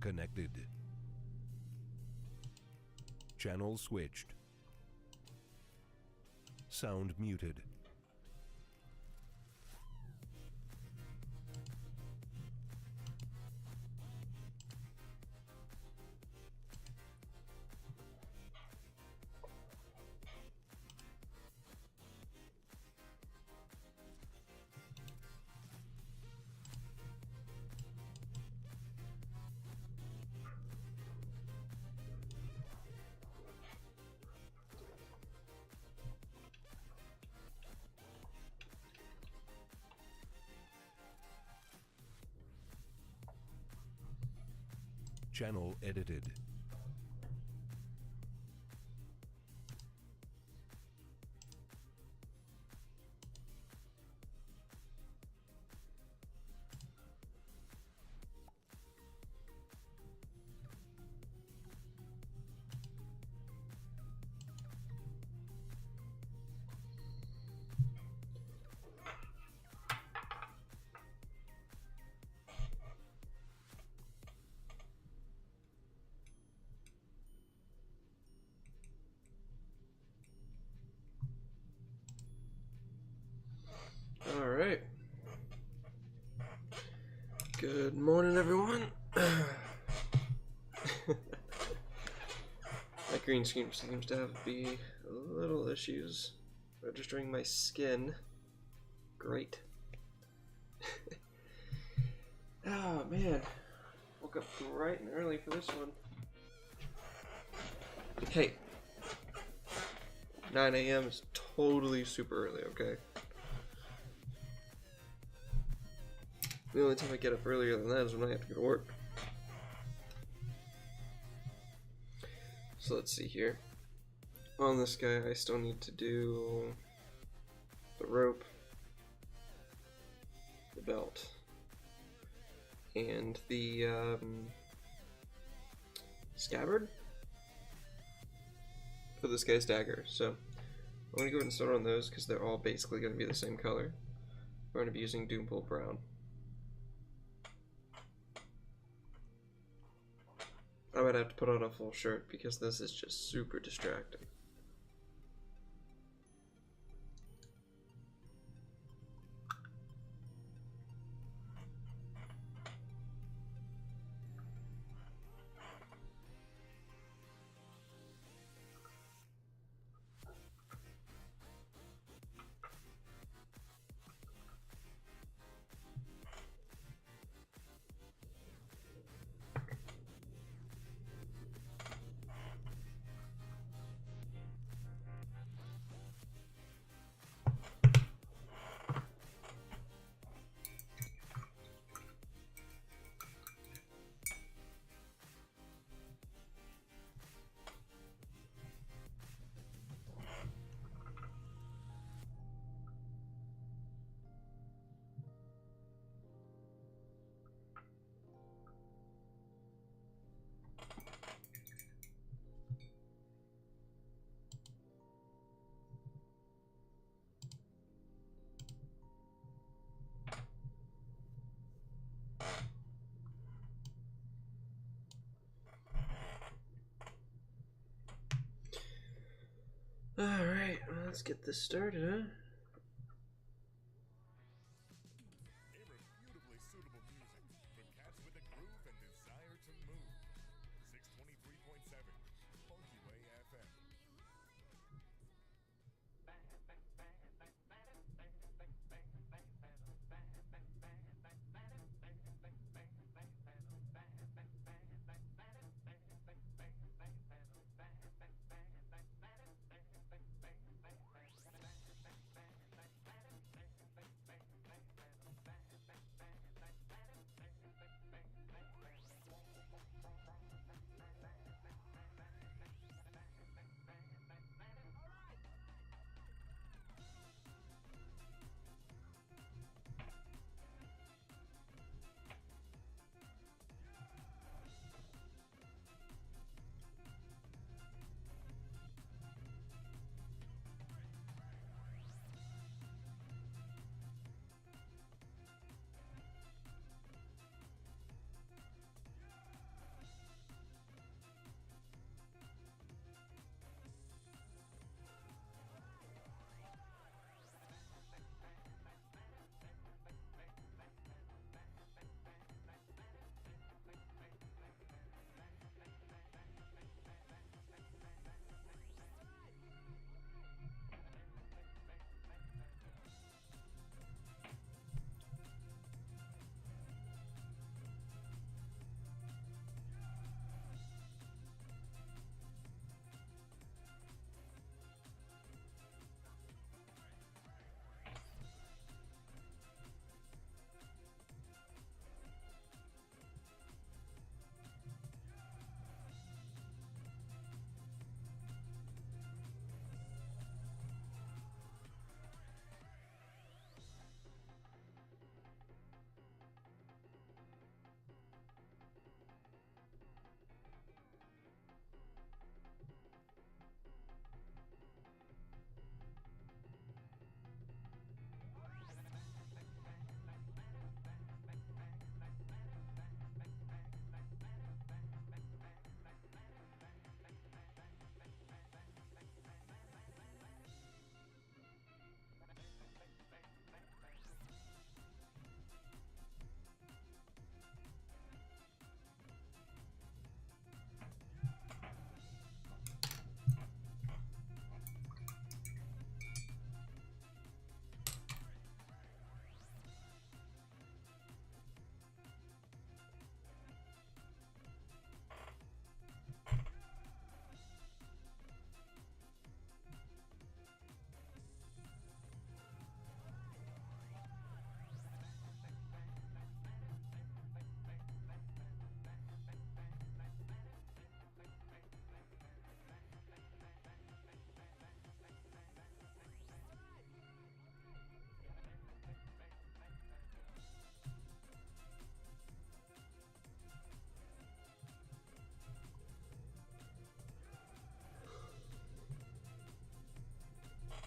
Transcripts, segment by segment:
connected. Channel switched. Sound muted. Channel edited. All right. Good morning, everyone. My green screen seems to be little issues registering my skin. Great. Oh man, woke up bright and early for this one. Hey, 9 a.m. is totally super early, okay? The only time I get up earlier than that is when I have to go to work. So let's see here. On this guy, I still need to do the rope, the belt, and the scabbard for this guy's dagger. So I'm going to go ahead and start on those because they're all basically going to be the same color. We're going to be using Doompool Brown. I would have to put on a full shirt because this is just super distracting. Alright, well, let's get this started, huh? Irrefutably suitable music for cats with a groove and desire to move. 623.7 Funky Way FM.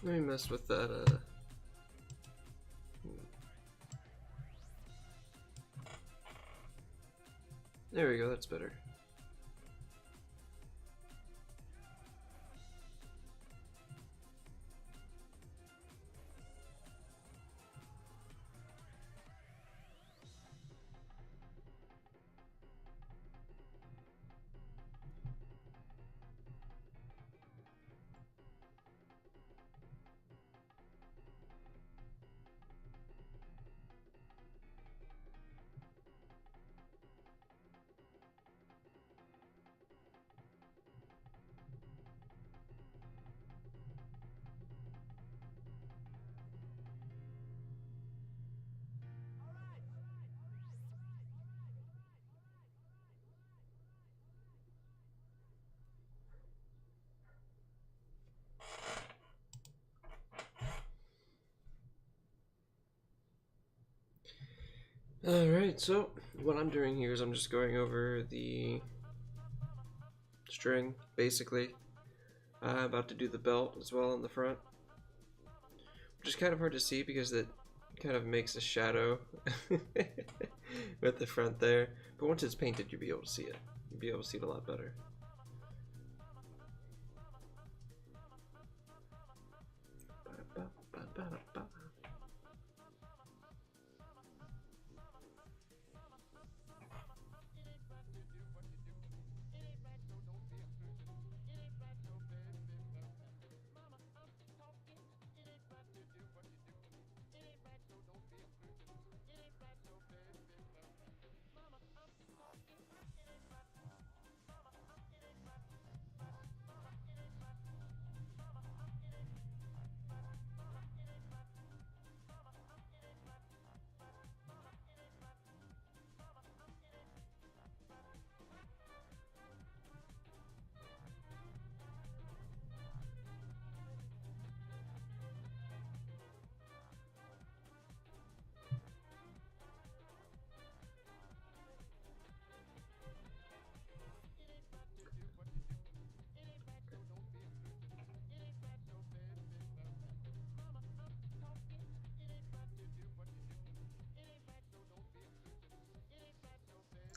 Let me mess with that, There we go, that's better. Alright, so what I'm doing here is I'm just going over the string, basically. I'm about to do the belt as well on the front, which is kind of hard to see because it kind of makes a shadow with the front there. But once it's painted, you'll be able to see it. You'll be able to see it a lot better.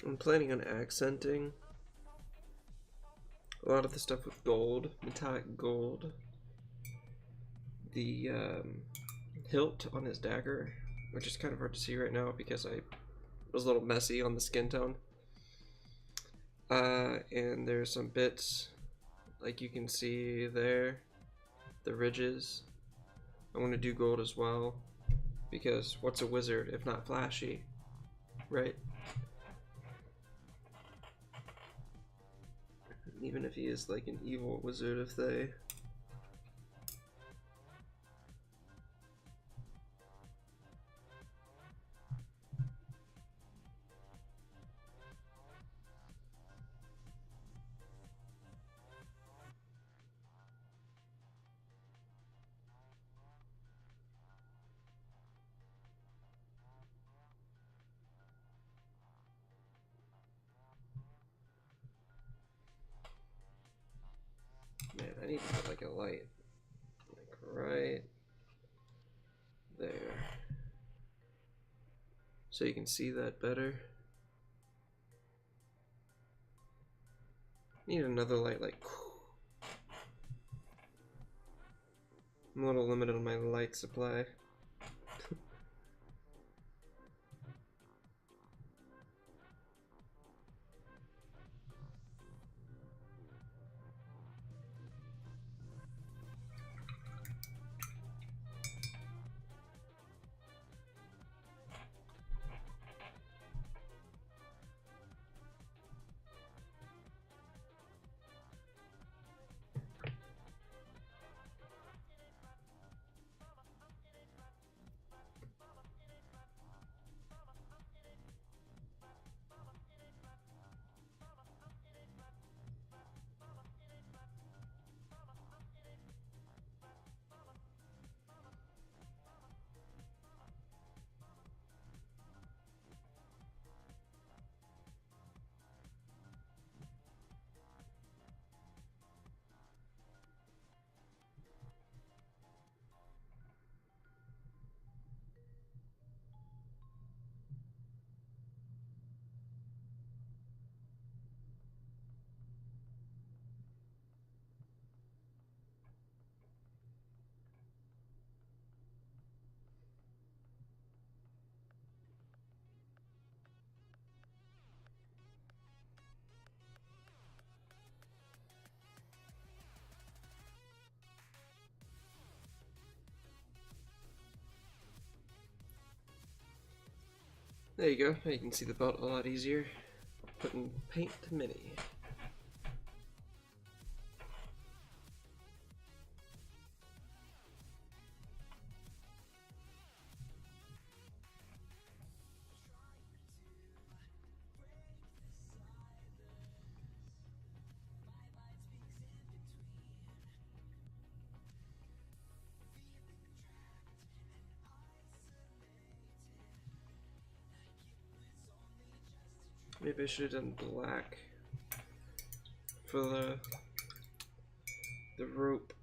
I'm planning on accenting a lot of the stuff with gold, metallic gold. The hilt on his dagger, which is kind of hard to see right now because I was a little messy on the skin tone. And there's some bits, like you can see there, the ridges. I want to do gold as well, because what's a wizard if not flashy, right? Even if he is like an evil wizard, if they... Man, I need to put like a light, like right there, so you can see that better. Need another light, like, I'm a little limited on my light supply. There you go. Now you can see the belt a lot easier. Putting paint to mini. Maybe I should have done black for the rope.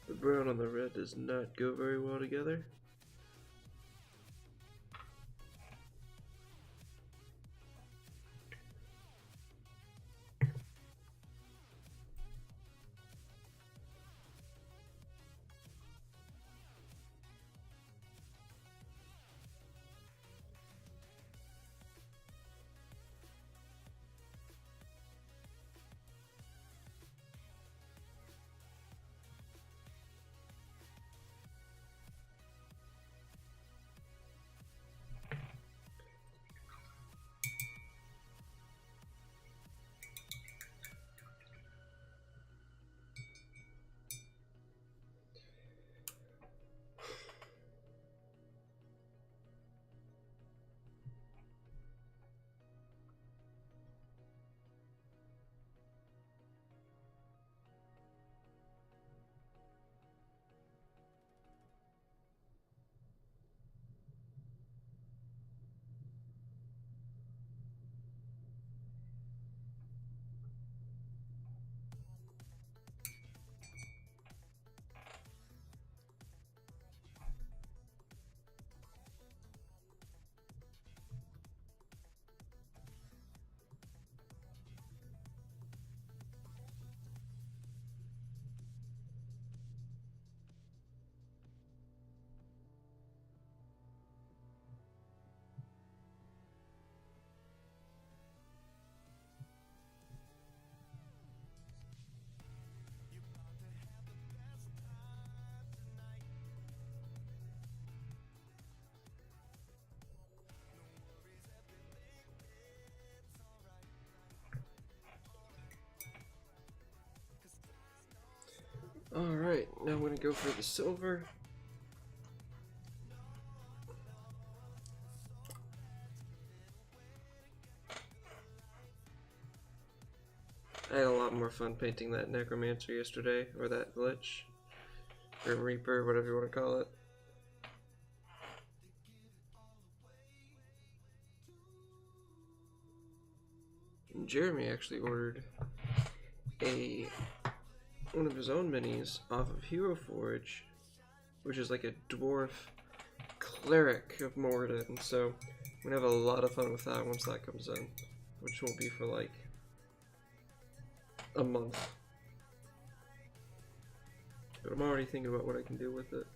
The brown on the red does not go very well together. Alright, now I'm going to go for the silver. lot more fun painting that Necromancer yesterday, or that Lich, or Reaper, whatever you want to call it. And Jeremy actually ordered one of his own minis off of Hero Forge, which is like a dwarf cleric of Moradin. So we're gonna have a lot of fun with that once that comes in, which won't be for like a month. But I'm already thinking about what I can do with it.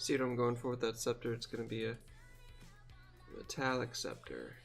See what I'm going for with that scepter? It's going to be a metallic scepter.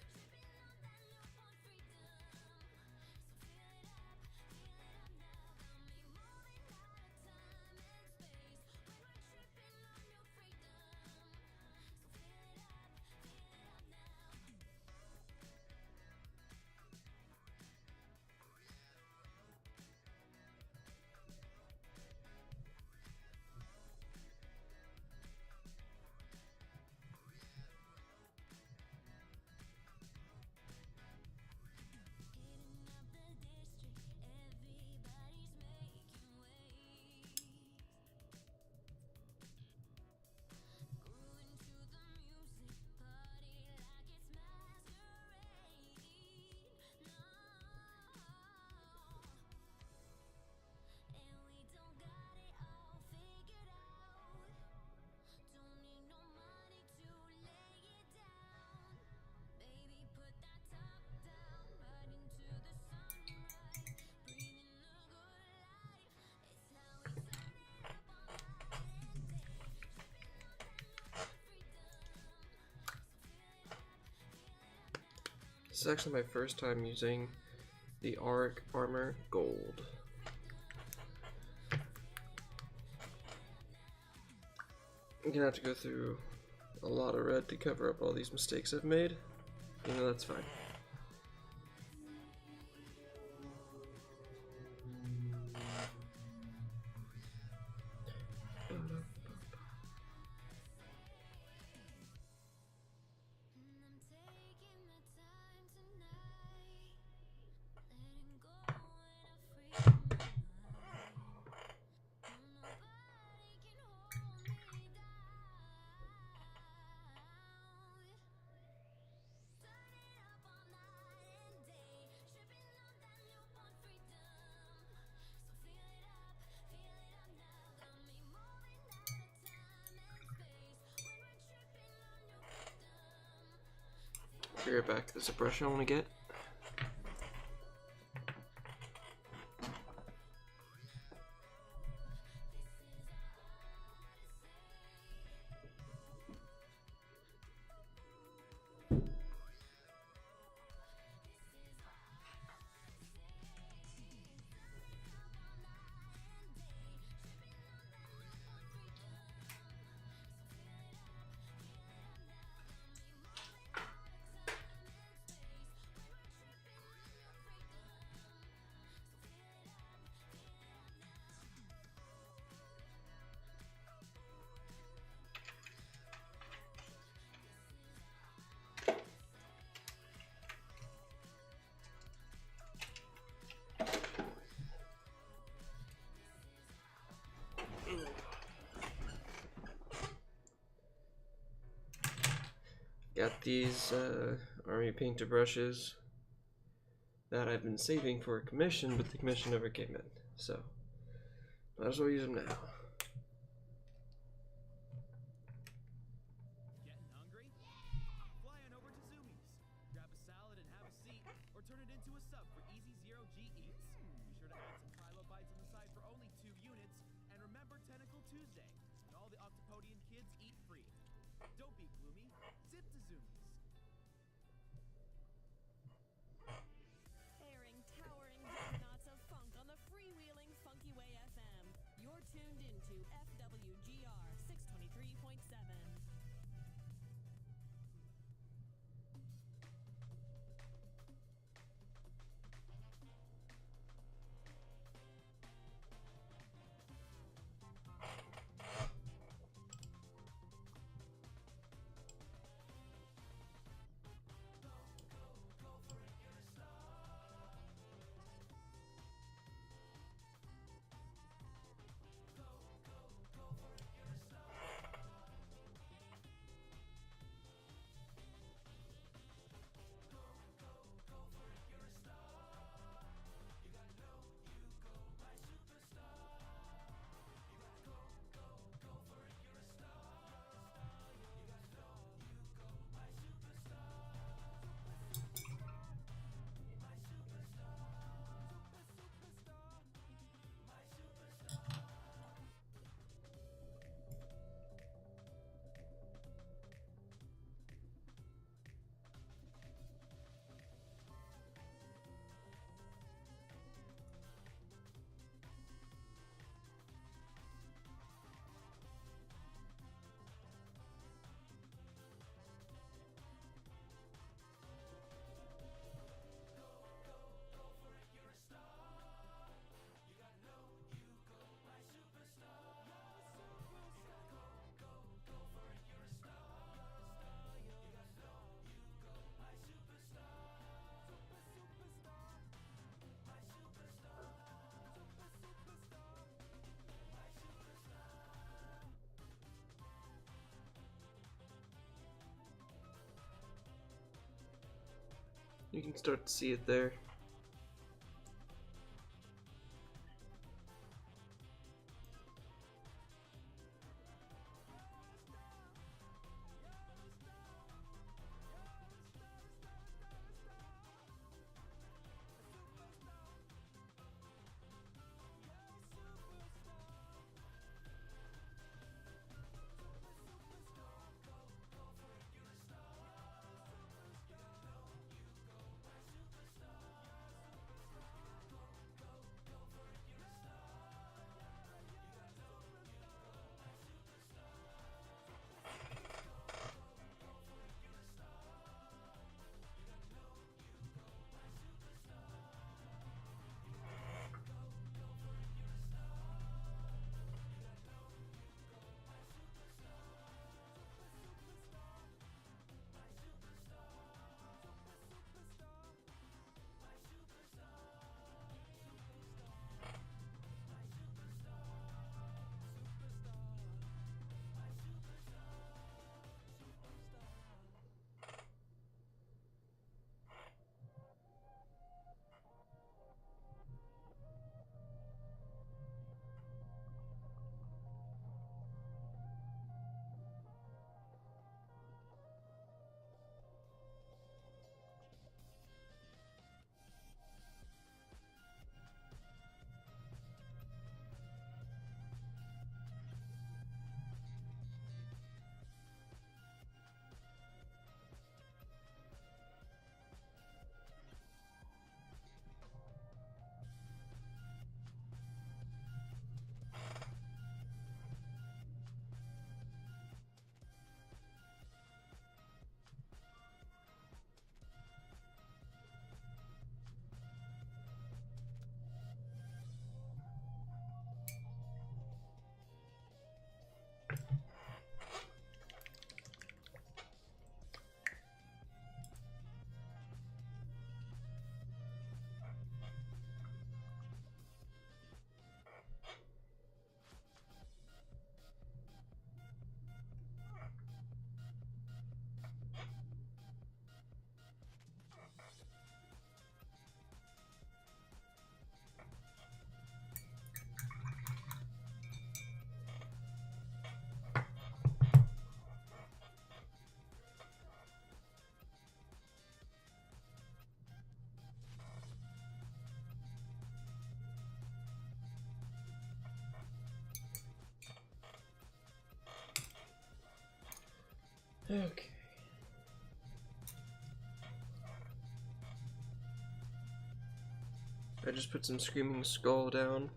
This is actually my first time using the Auric Armor Gold. I'm gonna have to go through a lot of red to cover up all these mistakes I've made. You know, that's fine. Be right back. There's a brush I want to get. Got these army painter brushes that I've been saving for a commission, but the commission never came in, so might as well use them now. Getting hungry? Fly on over to Zoomies. Grab a salad and have a seat, or turn it into a sub for easy zero-G eats. Be sure to add some trilobites on the side for only 2 units, and remember Tentacle Tuesday, and all the Octopodian kids eat free. Don't be gloomy, zip to Zoomies. Airing towering juggernauts of funk on the freewheeling Funky Way FM. You're tuned into FWGR 623.7. You can start to see it there. Okay. I just put some Screaming Skull down.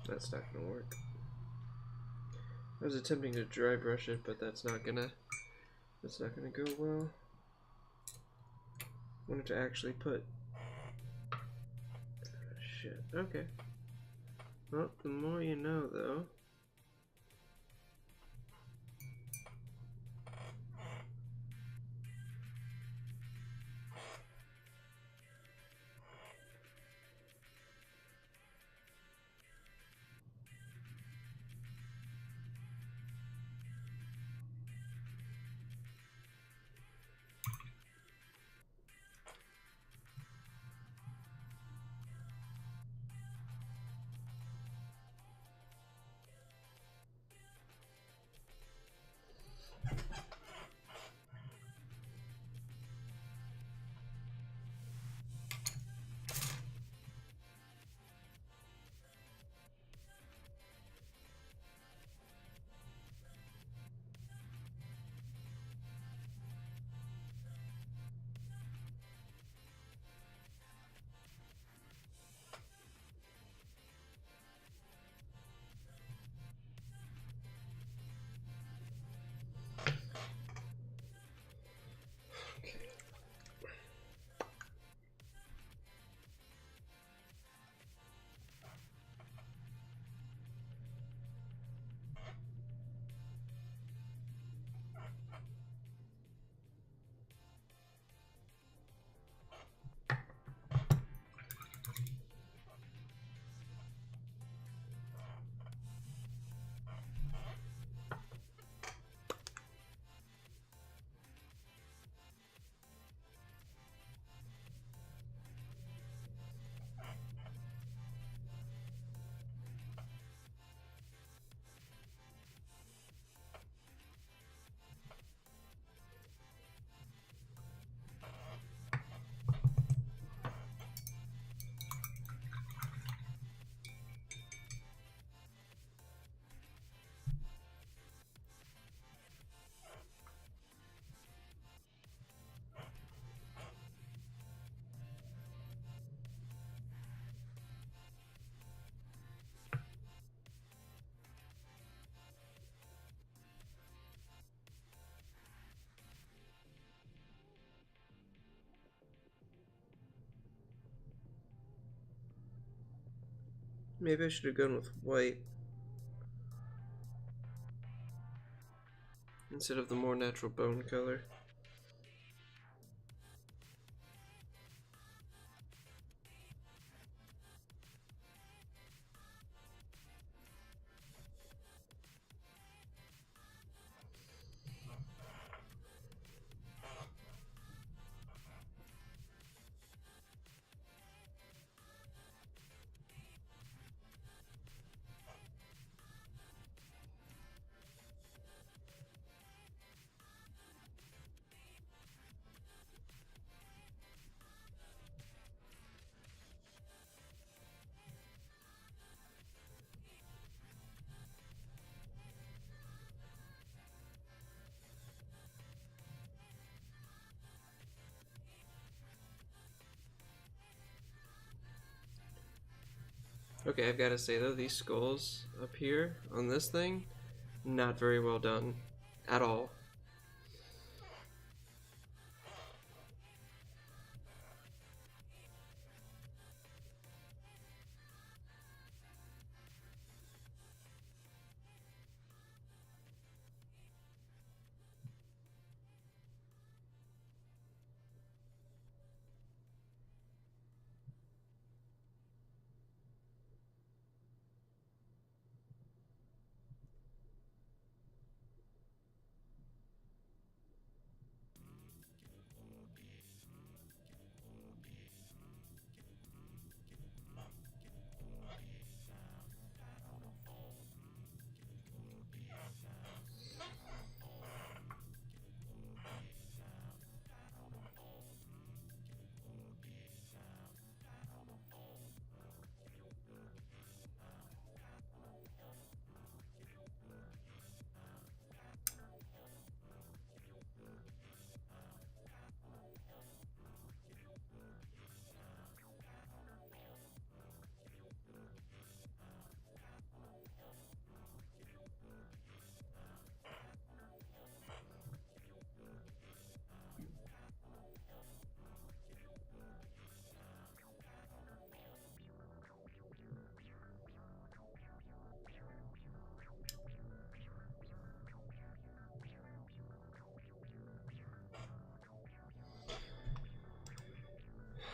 That's not gonna work. I was attempting to dry brush it, but that's not gonna go well. I wanted to actually put shit. Okay. Well, the more you know, though. Maybe I should have gone with white instead of the more natural bone color. Okay, I've got to say though, these skulls up here on this thing, not very well done at all.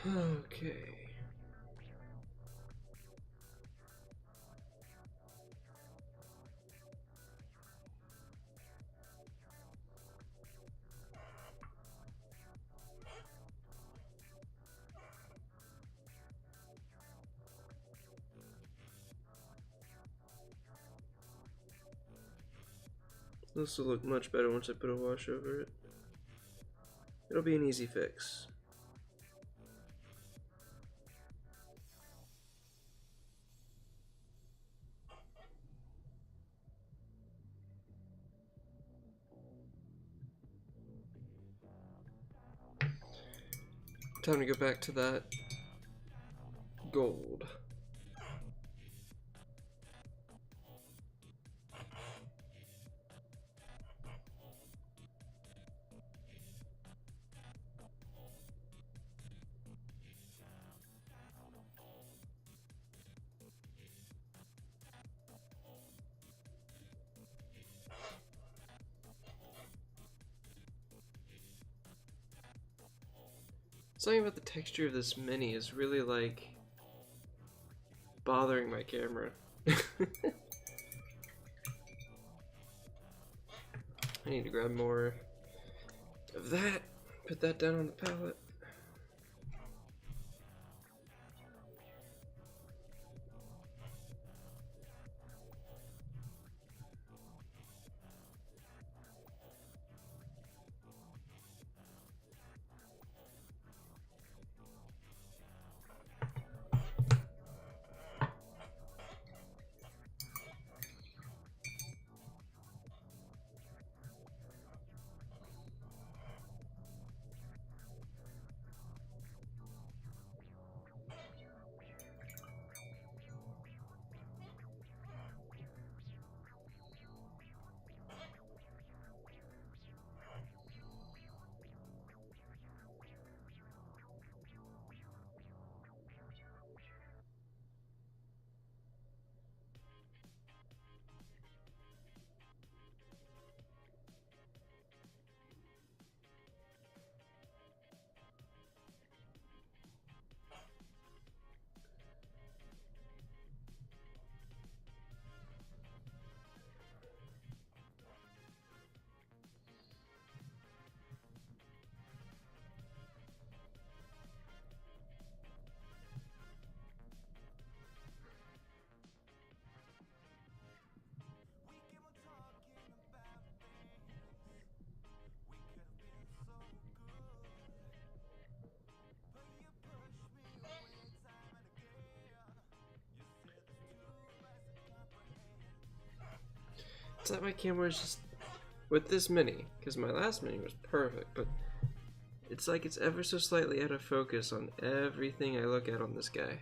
Okay. This will look much better once I put a wash over it. It'll be an easy fix. Time to go back to that gold. Something about the texture of this mini is really like bothering my camera. I need to grab more of that, put that down on the palette. It's that my camera is just, with this mini, because my last mini was perfect, but it's like it's ever so slightly out of focus on everything I look at on this guy.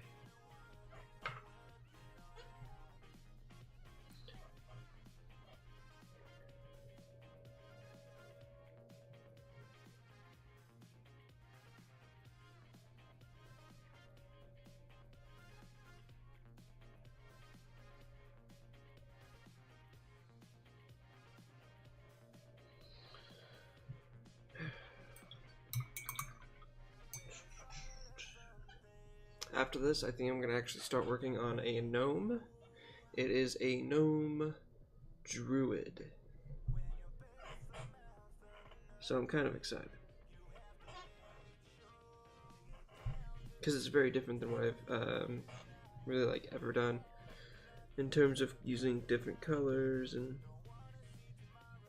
After this, I think I'm going to actually start working on a gnome. It is a gnome druid. So I'm kind of excited. Because it's very different than what I've really like ever done. In terms of using different colors and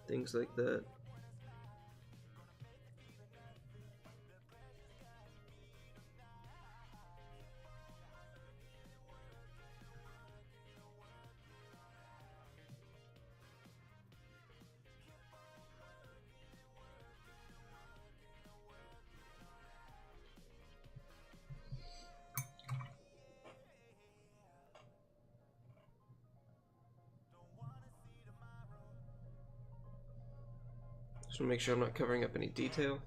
things like that. Just want to make sure I'm not covering up any detail.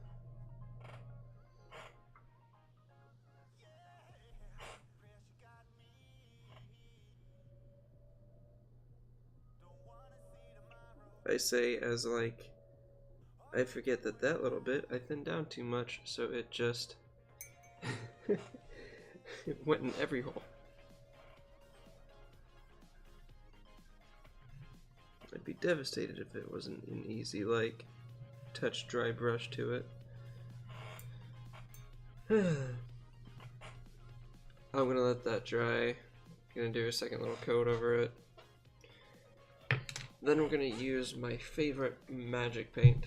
I say as like, I forget that little bit I thinned down too much, so it just It went in every hole. I'd be devastated if it wasn't an easy, like, touch dry brush to it. I'm gonna let that dry. Gonna do a second little coat over it. Then we're gonna use my favorite magic paint,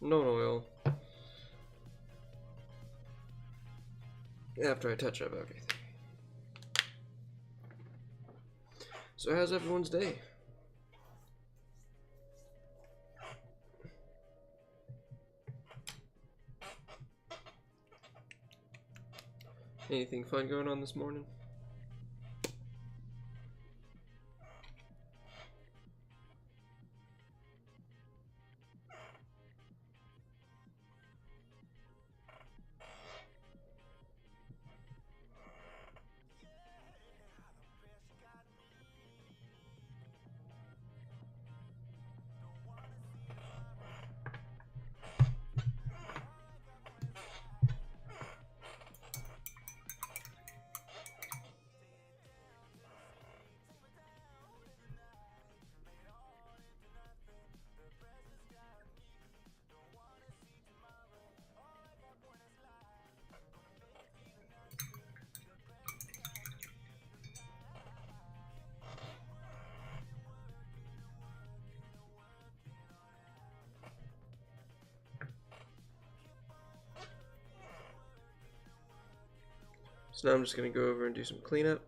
Note Oil, after I touch up everything. So how's everyone's day? Anything fun going on this morning? So now I'm just going to go over and do some cleanup.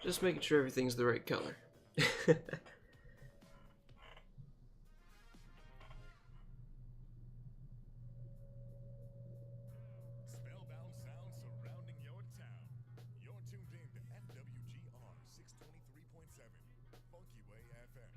Just making sure everything's the right color. Spellbound sounds surrounding your town. You're tuned in to FWGR 623.7, Funky Way FM.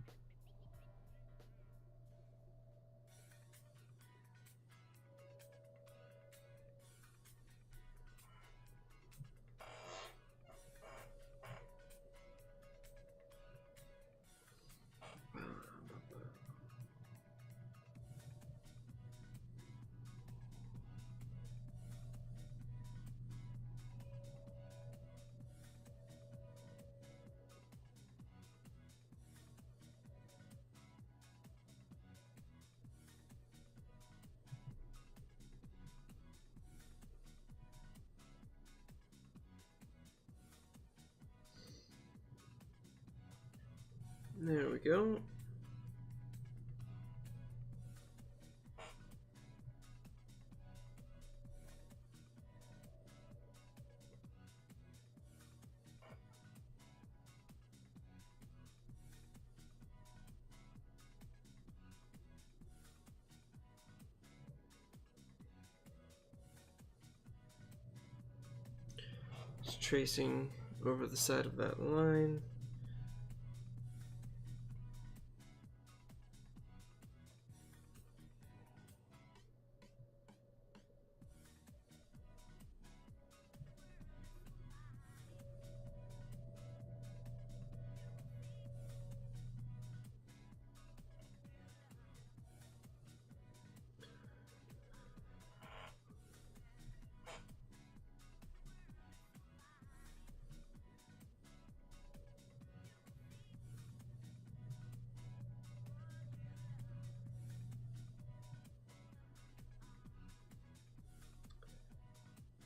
There we go. Just tracing over the side of that line.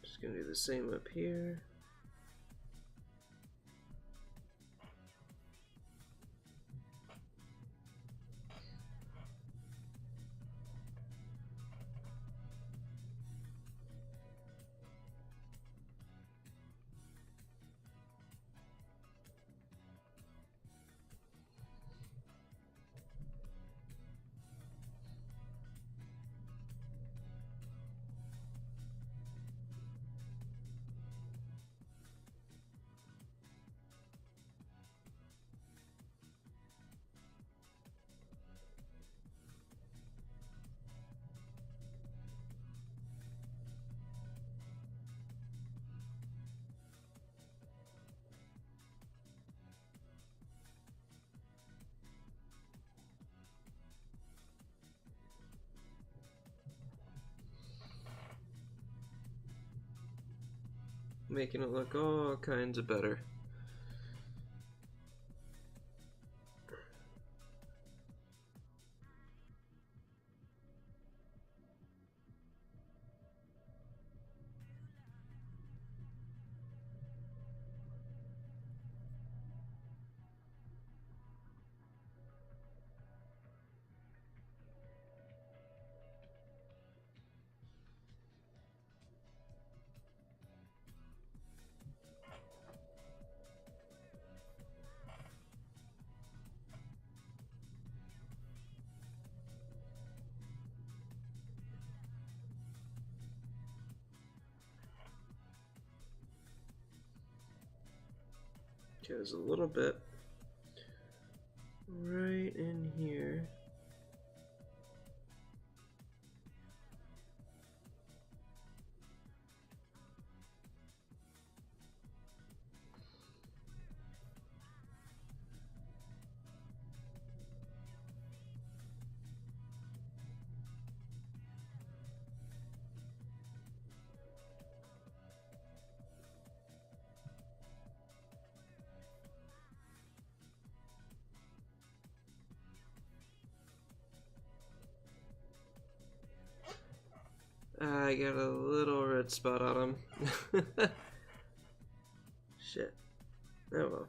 Just gonna do the same up here. making it look all kinds of better. Goes a little bit right in here. I got a little red spot on him. Shit. Oh well.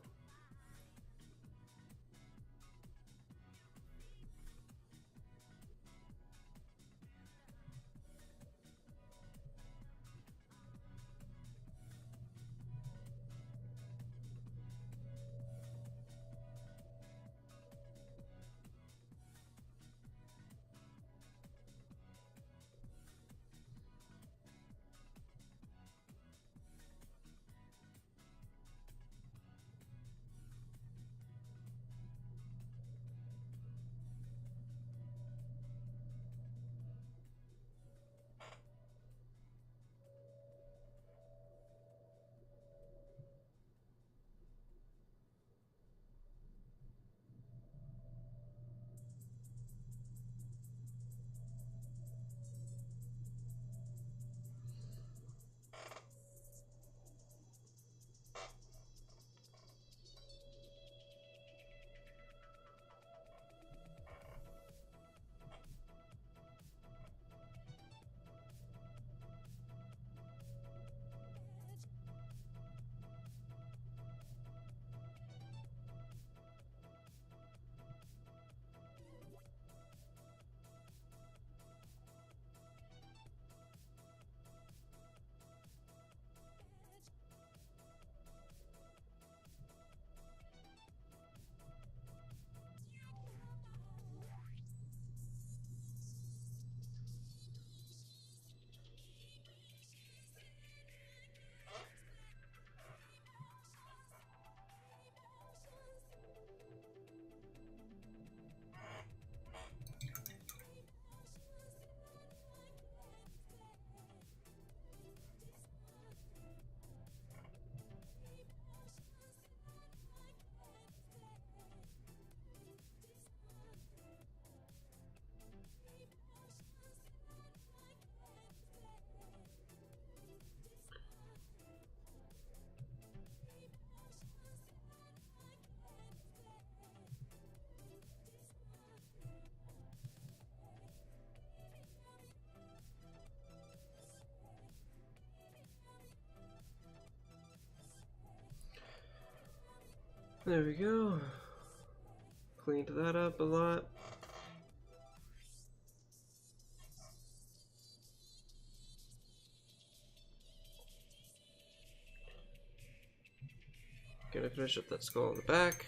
There we go. Cleaned that up a lot. Gonna finish up that skull in the back.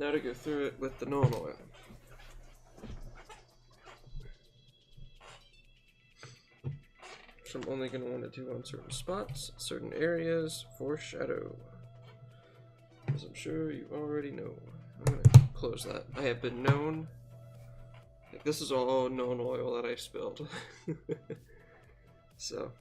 Now to go through it with the known oil. So I'm only going to want to do on certain spots, certain areas for shadow. As I'm sure you already know. I'm going to close that. I have been known. Like, this is all known oil that I spilled. So.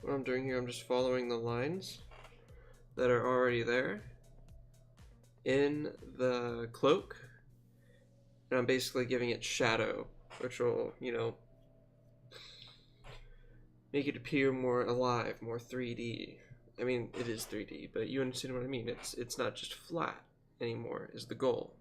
What I'm doing here, I'm just following the lines that are already there in the cloak, and I'm basically giving it shadow, which will, you know, make it appear more alive, more 3D. I mean, it is 3D, but you understand what I mean. It's not just flat anymore, is the goal.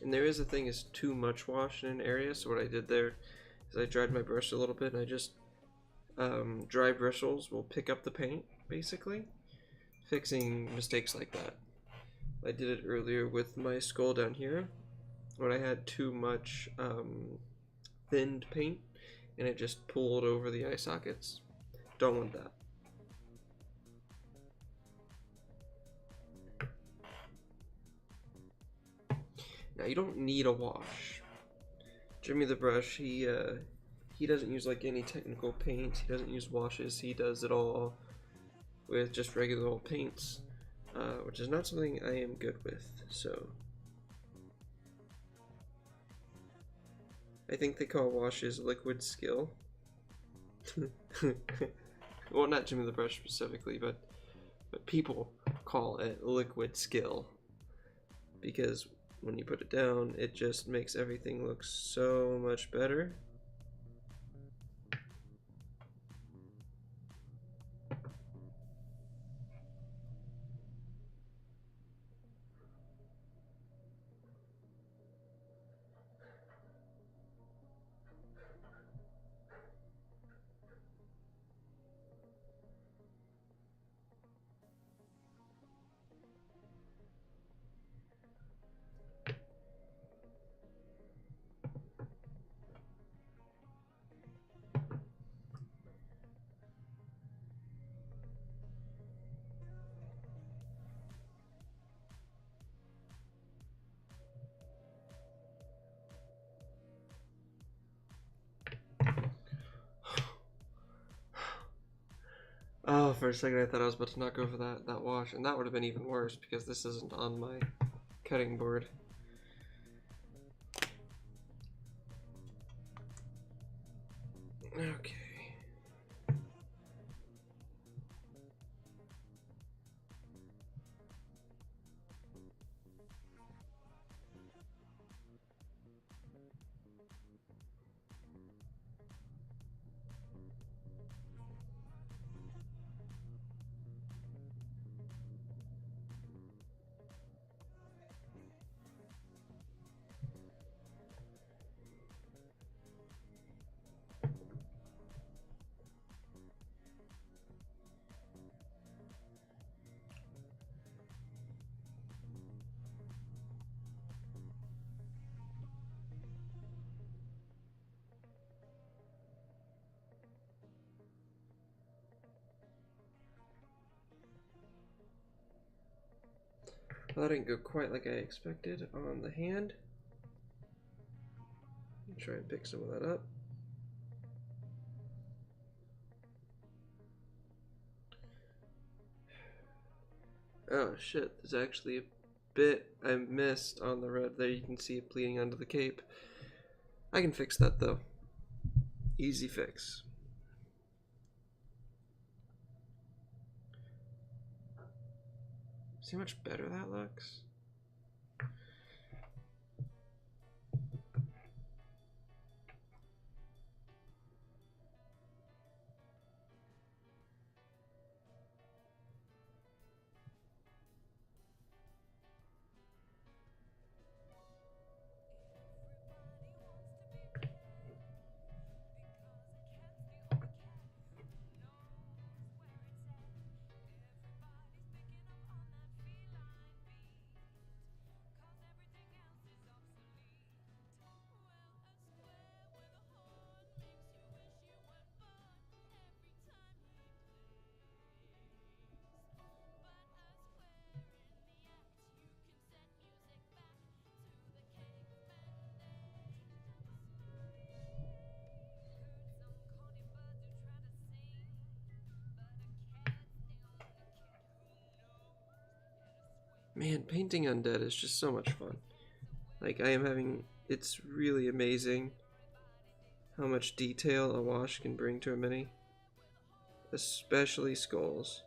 And there is a thing is too much wash in an area, so what I did there is I dried my brush a little bit, and I just dry bristles will pick up the paint, basically, fixing mistakes like that. I did it earlier with my skull down here, when I had too much thinned paint, and it just pulled over the eye sockets. Don't want that. Now you don't need a wash. Jimmy the Brush, he doesn't use like any technical paints. He doesn't use washes. He does it all with just regular old paints, which is not something I am good with. So I think they call washes liquid skill. Well, not Jimmy the Brush specifically, but people call it liquid skill because when you put it down, it just makes everything look so much better. Oh, for a second I thought I was about to knock over that wash, and that would have been even worse because this isn't on my cutting board. Okay. Well, that didn't go quite like I expected on the hand. Try and pick some of that up. Oh shit, there's actually a bit I missed on the red there. You can see it bleeding onto the cape. I can fix that though. Easy fix. See how much better that looks? Man, painting undead is just so much fun. Like, it's really amazing how much detail a wash can bring to a mini. Especially skulls.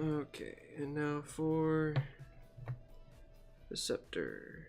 Okay, and now for the scepter.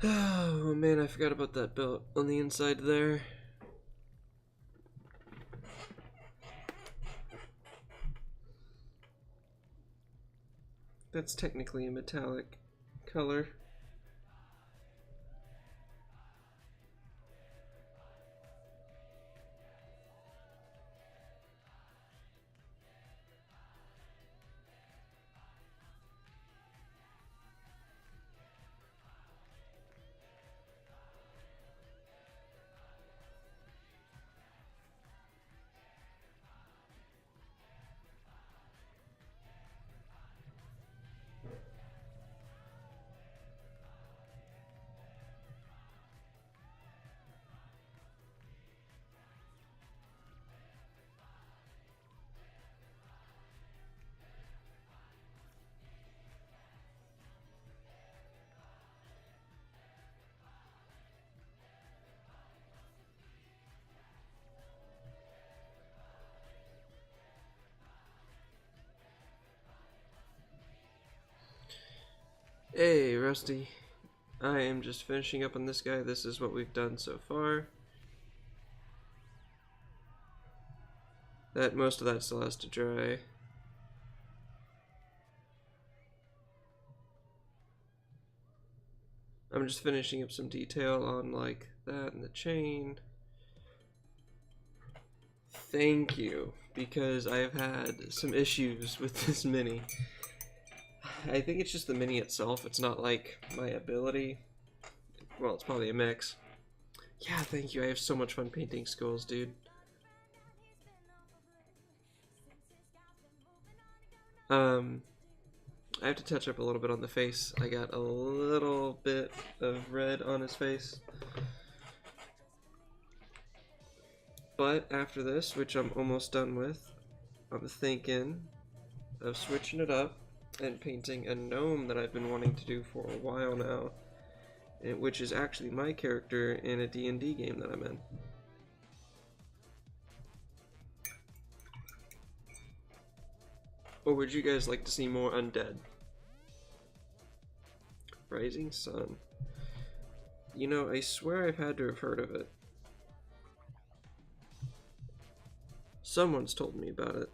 Oh man, I forgot about that belt on the inside there. That's technically a metallic color. Hey, Rusty. I am just finishing up on this guy. This is what we've done so far. Most of that still has to dry. I'm just finishing up some detail on like that and the chain. Thank you, because I've had some issues with this mini. I think it's just the mini itself. It's not like my ability. Well, it's probably a mix. Yeah, thank you. I have so much fun painting skulls, dude. I have to touch up a little bit on the face. I got a little bit of red on his face. But after this, which I'm almost done with, I'm thinking of switching it up and painting a gnome that I've been wanting to do for a while now, which is actually my character in a D&D game that I'm in. Or would you guys like to see more undead? Rising Sun. You know, I swear I've had to have heard of it. Someone's told me about it.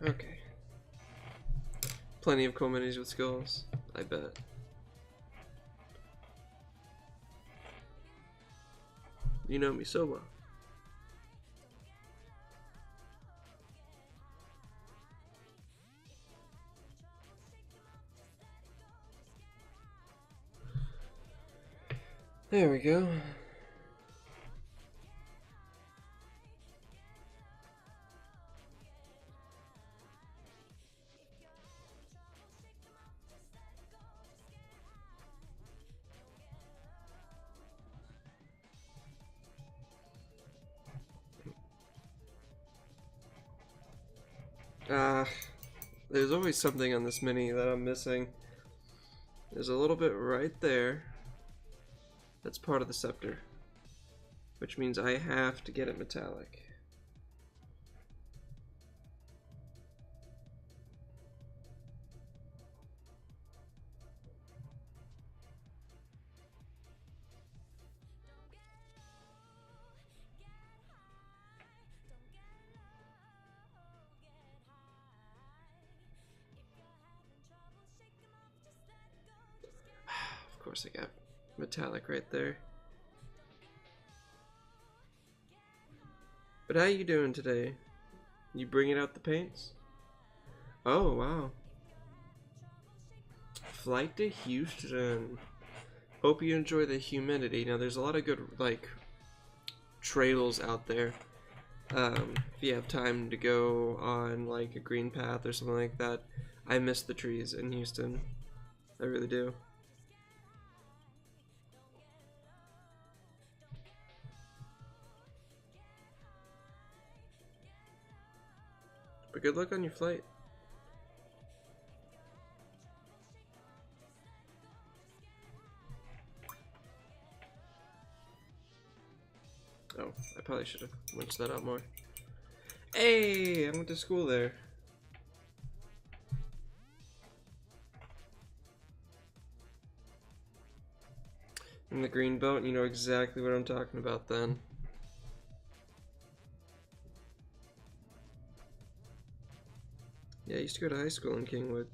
Okay. Plenty of cool minis with skulls, I bet. You know me so well. There we go. There's always something on this mini that I'm missing. There's a little bit right there. That's part of the scepter. Which means I have to get it metallic. Of course I got metallic right there. But how you doing today? You bringing out the paints? Oh, wow. Flight to Houston. Hope you enjoy the humidity. Now, there's a lot of good, like, trails out there. If you have time to go on, like, a green path or something like that. I miss the trees in Houston. I really do. But good luck on your flight. Oh, I probably should have winched that out more. Hey, I went to school there. In the green belt, you know exactly what I'm talking about then. Yeah, I used to go to high school in Kingwood.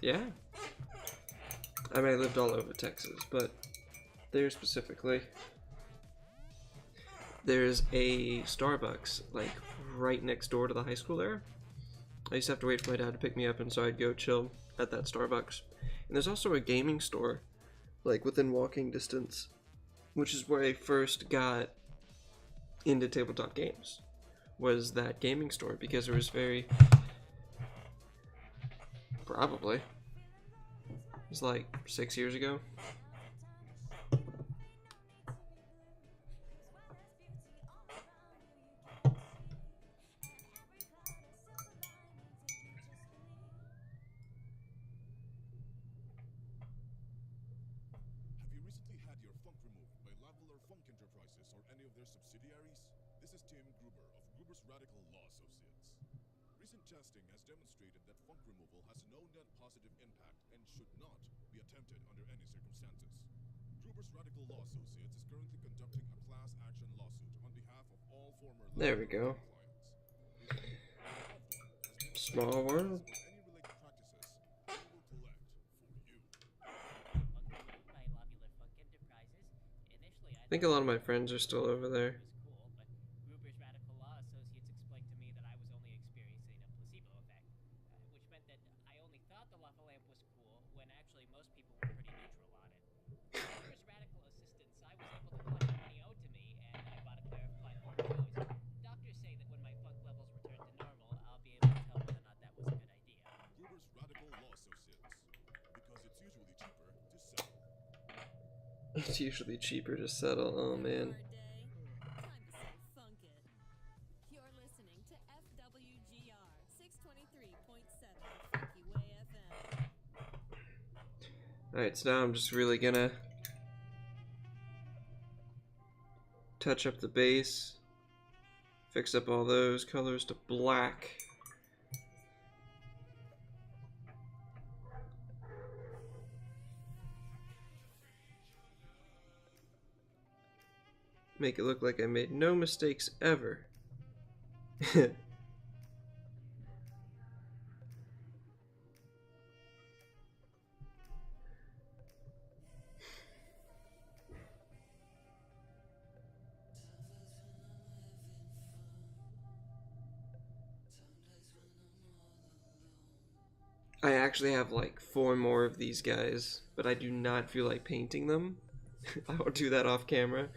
Yeah. I mean, I lived all over Texas, but there specifically, there's a Starbucks, like, right next door to the high school there. I used to have to wait for my dad to pick me up, and so I'd go chill at that Starbucks. And there's also a gaming store, like, within walking distance, which is where I first got into tabletop games, was that gaming store, because it was very... Probably. It was like 6 years ago. Have you recently had your funk removed by Laveler Funk Enterprises or any of their subsidiaries? This is Tim Gruber of Gruber's Radical Law Associates. Recent testing has demonstrated that funk removal has no net positive impact and should not be attempted under any circumstances. Gruber's Radical Law Associates is currently conducting a class action lawsuit on behalf of all former There we go. Small world. any related practices we will collect for you. By Lobular Funk Enterprises. Initially, I I think a lot of my friends are still over there. was cool, but Gruber's Radical Law Associates explained to me that I was only experiencing a placebo effect, which meant that I only thought the lava lamp was cool when actually most people were pretty neutral on it. With Gruber's Radical assistance, I was able to collect the money owed to me, and I bought a pair of Kleinfeld shoes. Doctors say that when my funk levels return to normal, I'll be able to tell whether or not that was a good idea. Gruber's Radical Law Associates. Because it's usually cheaper to sell. It's usually cheaper to settle. Oh man. Hard day. Time to say funk it. You're listening to FWGR 623.7 Funky Way FM. Alright, so now I'm just really gonna touch up the base, fix up all those colors to black. Make it look like I made no mistakes ever. I actually have like 4 more of these guys, but I do not feel like painting them. I will do that off camera,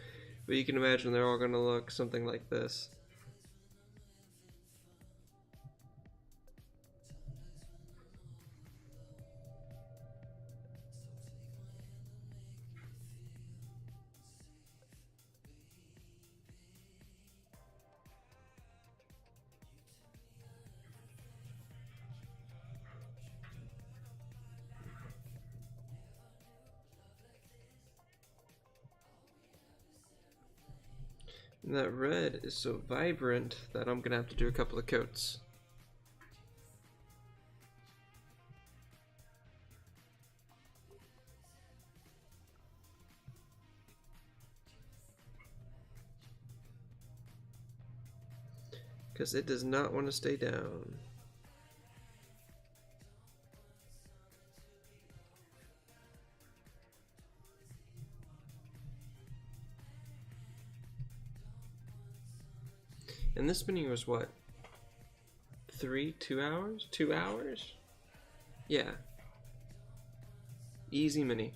but you can imagine they're all gonna look something like this. And that red is so vibrant that I'm gonna have to do a couple of coats. Because it does not want to stay down. And this mini was what? 2 hours? 2 hours? Yeah. Easy mini.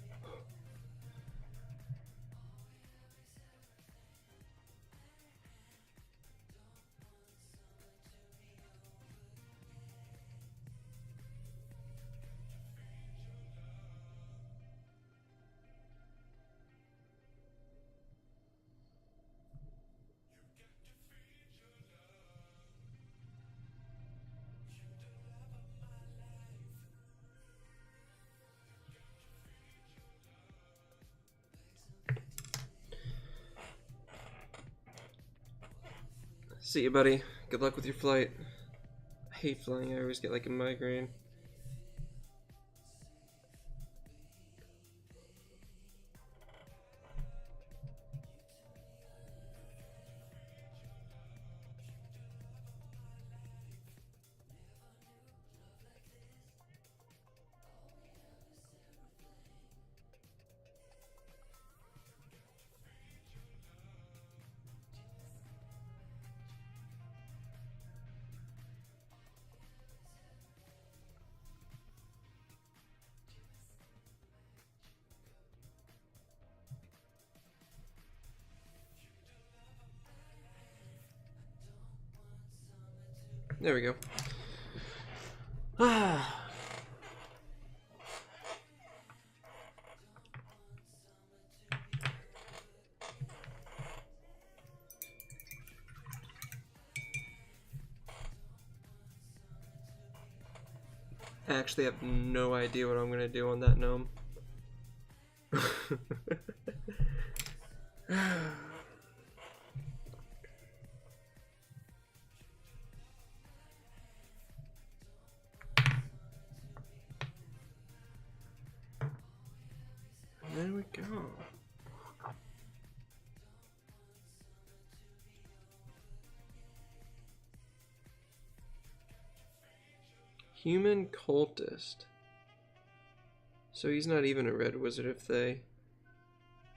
See you, buddy. Good luck with your flight. I hate flying. I always get like a migraine. There we go. Ah. I actually have no idea what I'm gonna do on that gnome. There we go. Human cultist. So he's not even a red wizard if they...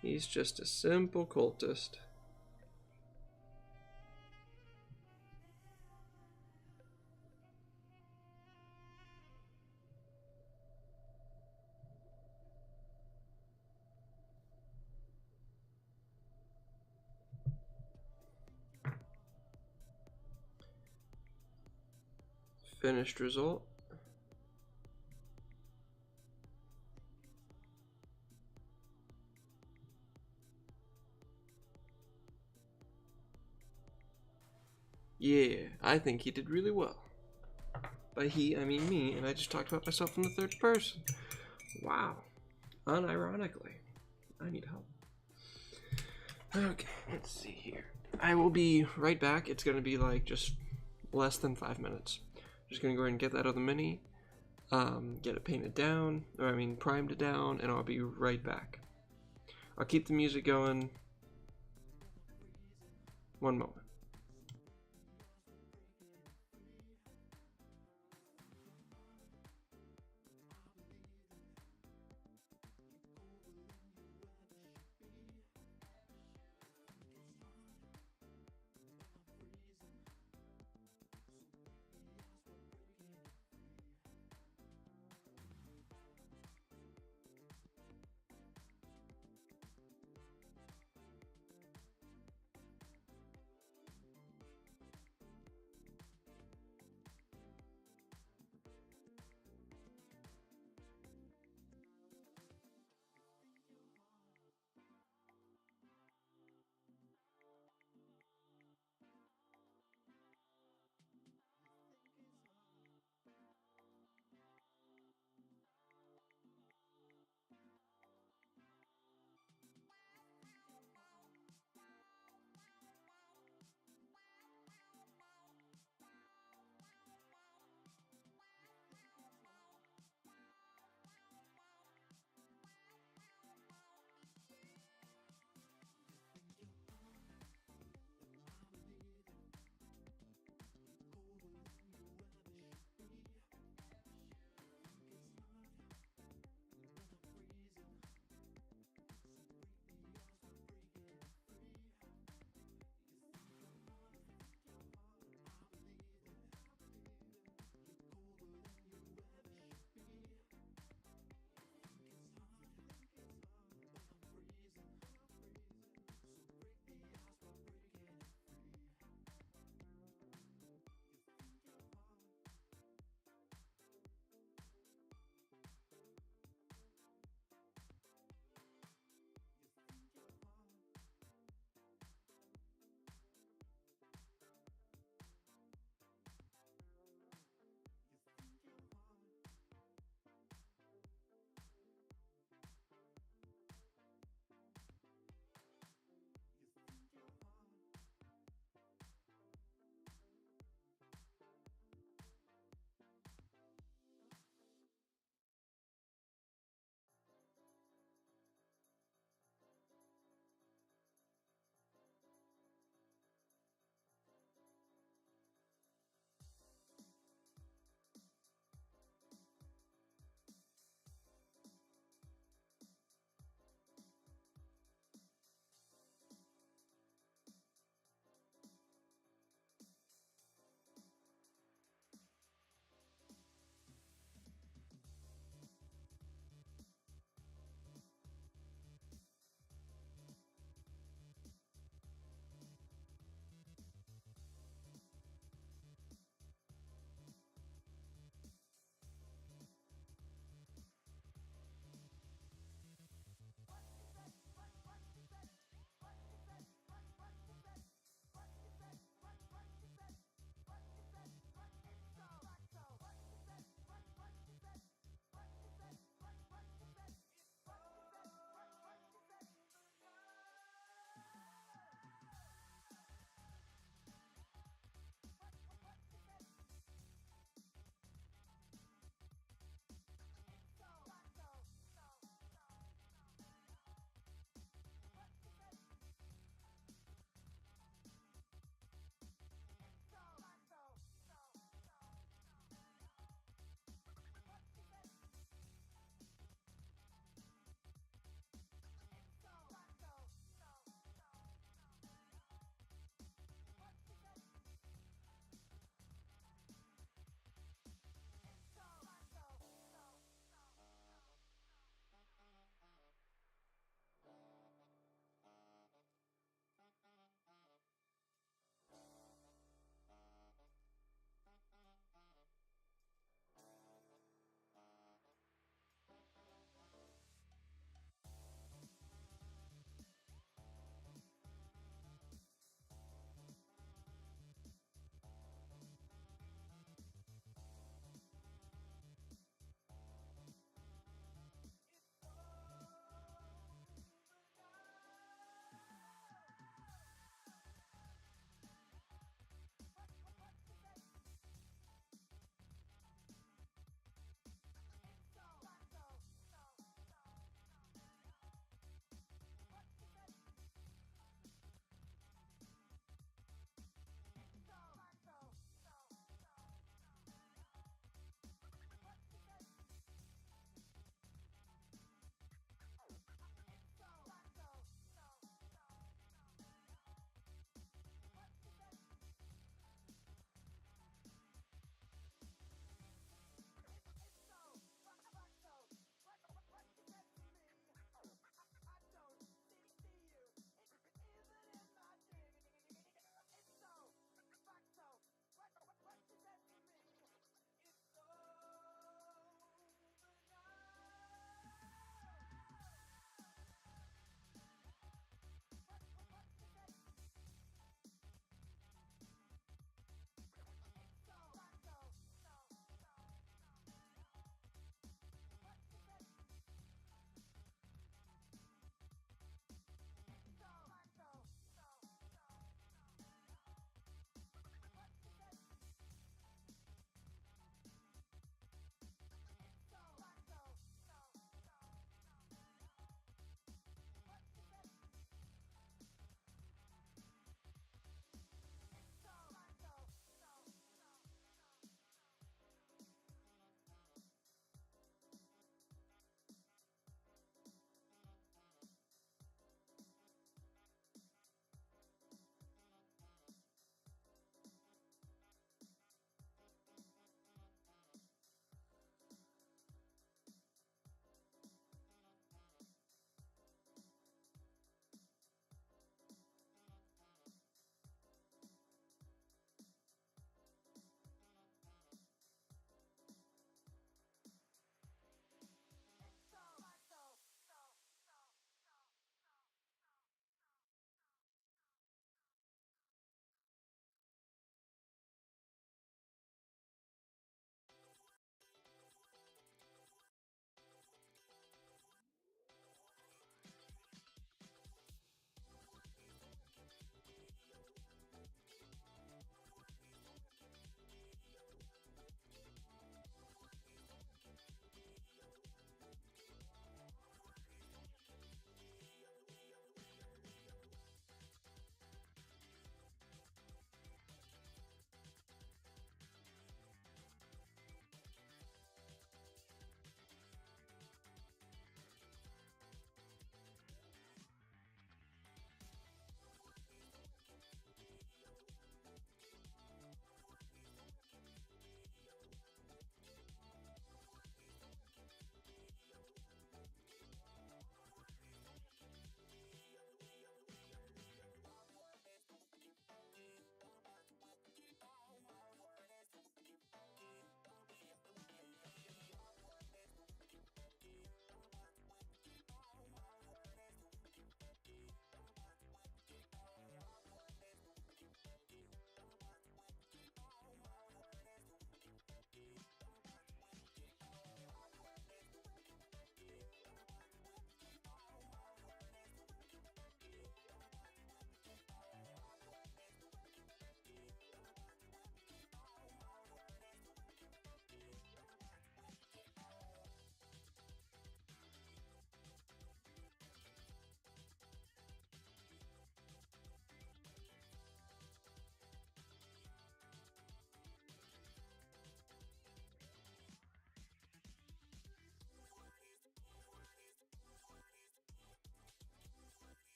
He's just a simple cultist. Finished result. Yeah, I think he did really well. By he, I mean me, and I just talked about myself in the third person. Wow. Unironically. I need help. Okay, let's see here. I will be right back. It's going to be like just less than 5 minutes. Just going to go ahead and get that out of the mini, get it painted down, or I mean primed it down, and I'll be right back. I'll keep the music going. One moment.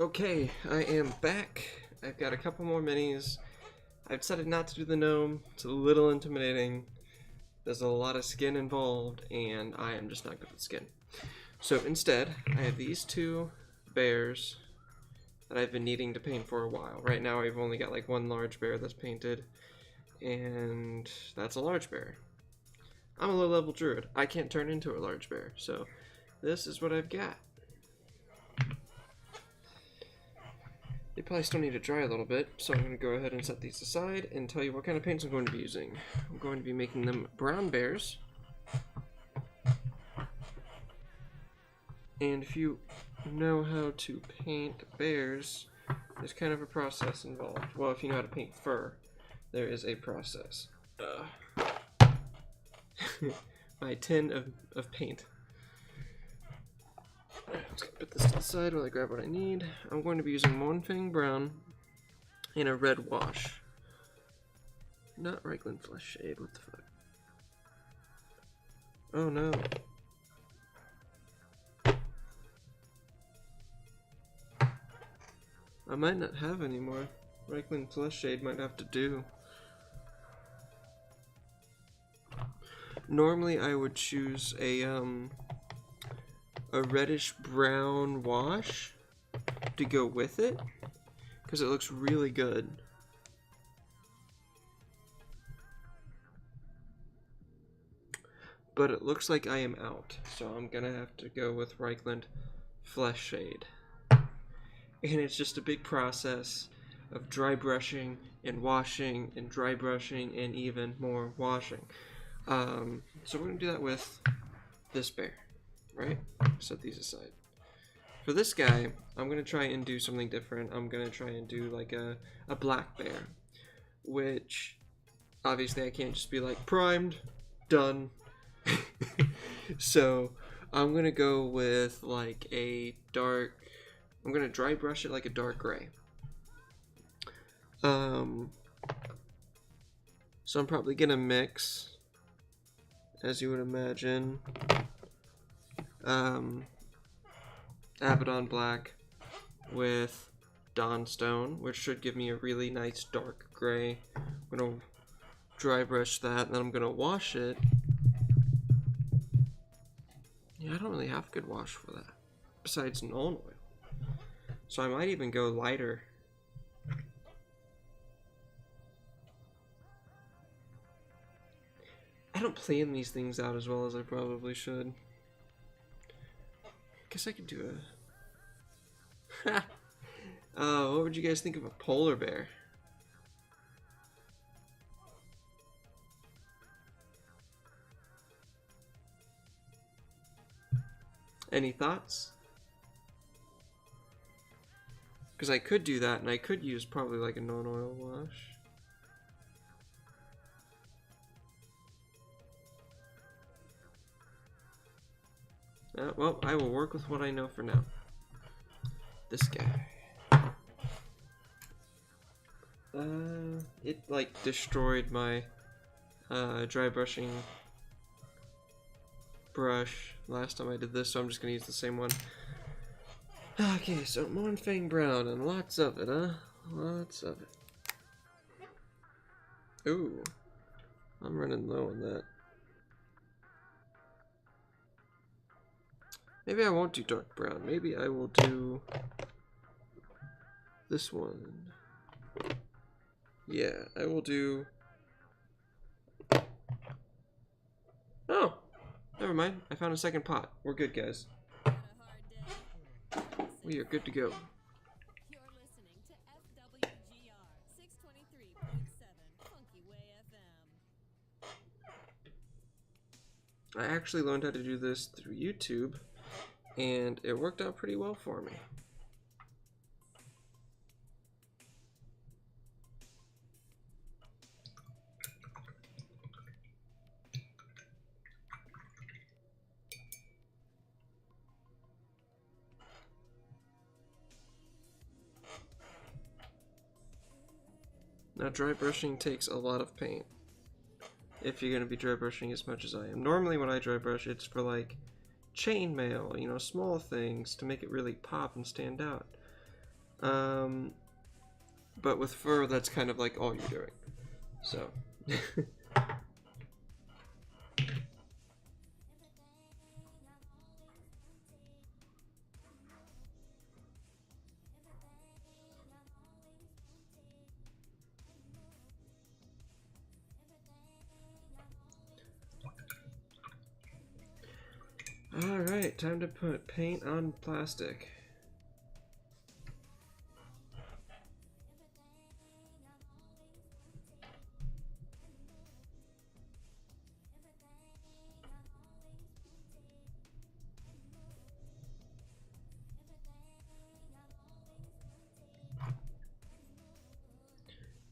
Okay, I am back. I've got a couple more minis. I've decided not to do the gnome. It's a little intimidating. There's a lot of skin involved, and I am just not good with skin. So instead, I have these two bears that I've been needing to paint for a while. Right now I've only got like one large bear that's painted, and that's a large bear. I'm a low-level druid. I can't turn into a large bear, so this is what I've got. They probably still need to dry a little bit, so I'm going to go ahead and set these aside and tell you what kind of paints I'm going to be using. I'm going to be making them brown bears. And if you know how to paint bears, there's kind of a process involved. Well, if you know how to paint fur, there is a process. My tin of paint. Alright, let's put this to the side while I grab what I need. I'm going to be using Mournfang Brown in a red wash. Not Reichland Flesh Shade, what the fuck? Oh no. I might not have any more. Reichland Flesh Shade might have to do. Normally I would choose a reddish brown wash to go with it because it looks really good. But it looks like I am out, so I'm gonna have to go with Reichland Flesh Shade. And it's just a big process of dry brushing and washing and dry brushing and even more washing. So we're gonna do that with this bear, right? Set these aside. For this guy, I'm gonna try and do something different. I'm gonna try and do like a black bear, which obviously I can't just be like primed, done. So I'm gonna go with like a dark, I'm gonna dry brush it like a dark gray. So I'm probably gonna mix, as you would imagine, Abaddon Black with Dawnstone, which should give me a really nice dark gray. I'm gonna dry brush that, and then I'm gonna wash it. Yeah, I don't really have a good wash for that, besides Nuln Oil. So I might even go lighter. I don't plan these things out as well as I probably should. Guess I could do a... what would you guys think of a polar bear? Any thoughts? Because I could do that, and I could use probably like a non-oil wash. Well, I will work with what I know for now. This guy. It like destroyed my dry brushing brush last time I did this, so I'm just gonna use the same one. Okay, so Mournfang Brown, and lots of it, huh? Lots of it. Ooh, I'm running low on that. Maybe I won't do dark brown. Maybe I will do this one. Yeah, I will do... Oh, never mind. I found a second pot. We're good, guys. Had a hard day? We are good to go. You're listening to FWGR 623.7 Funky Way FM. I actually learned how to do this through YouTube, and it worked out pretty well for me. Now, dry brushing takes a lot of paint if you're going to be dry brushing as much as I am. Normally when I dry brush, it's for like chainmail, you know, small things to make it really pop and stand out. But with fur, that's kind of like all you're doing. So. Alright, time to put paint on plastic.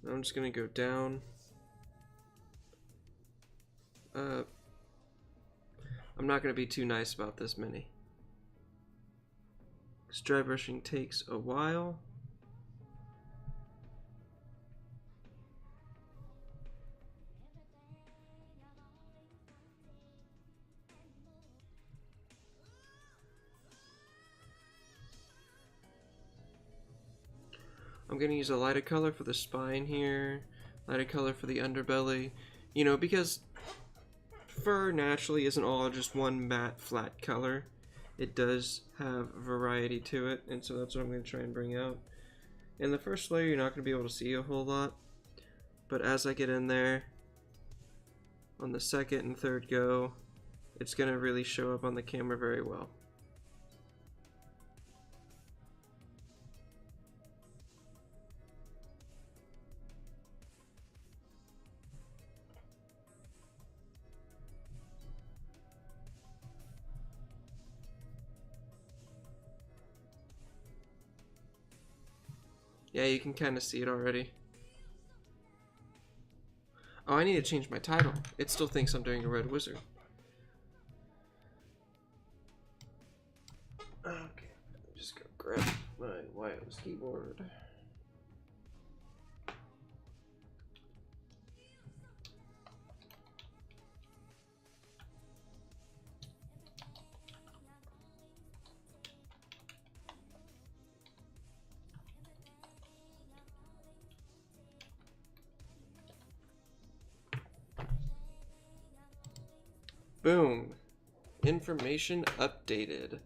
I'm just gonna go down. I'm not gonna be too nice about this mini. Because dry brushing takes a while. I'm gonna use a lighter color for the spine here, lighter color for the underbelly, you know, because fur naturally isn't all just one matte flat color. It does have variety to it, and so that's what I'm going to try and bring out. In the first layer you're not going to be able to see a whole lot, but as I get in there on the second and third go, it's going to really show up on the camera very well. Yeah, you can kind of see it already. Oh, I need to change my title. It still thinks I'm doing a Red Wizard. Okay, just go grab my wireless keyboard. Boom. Information updated.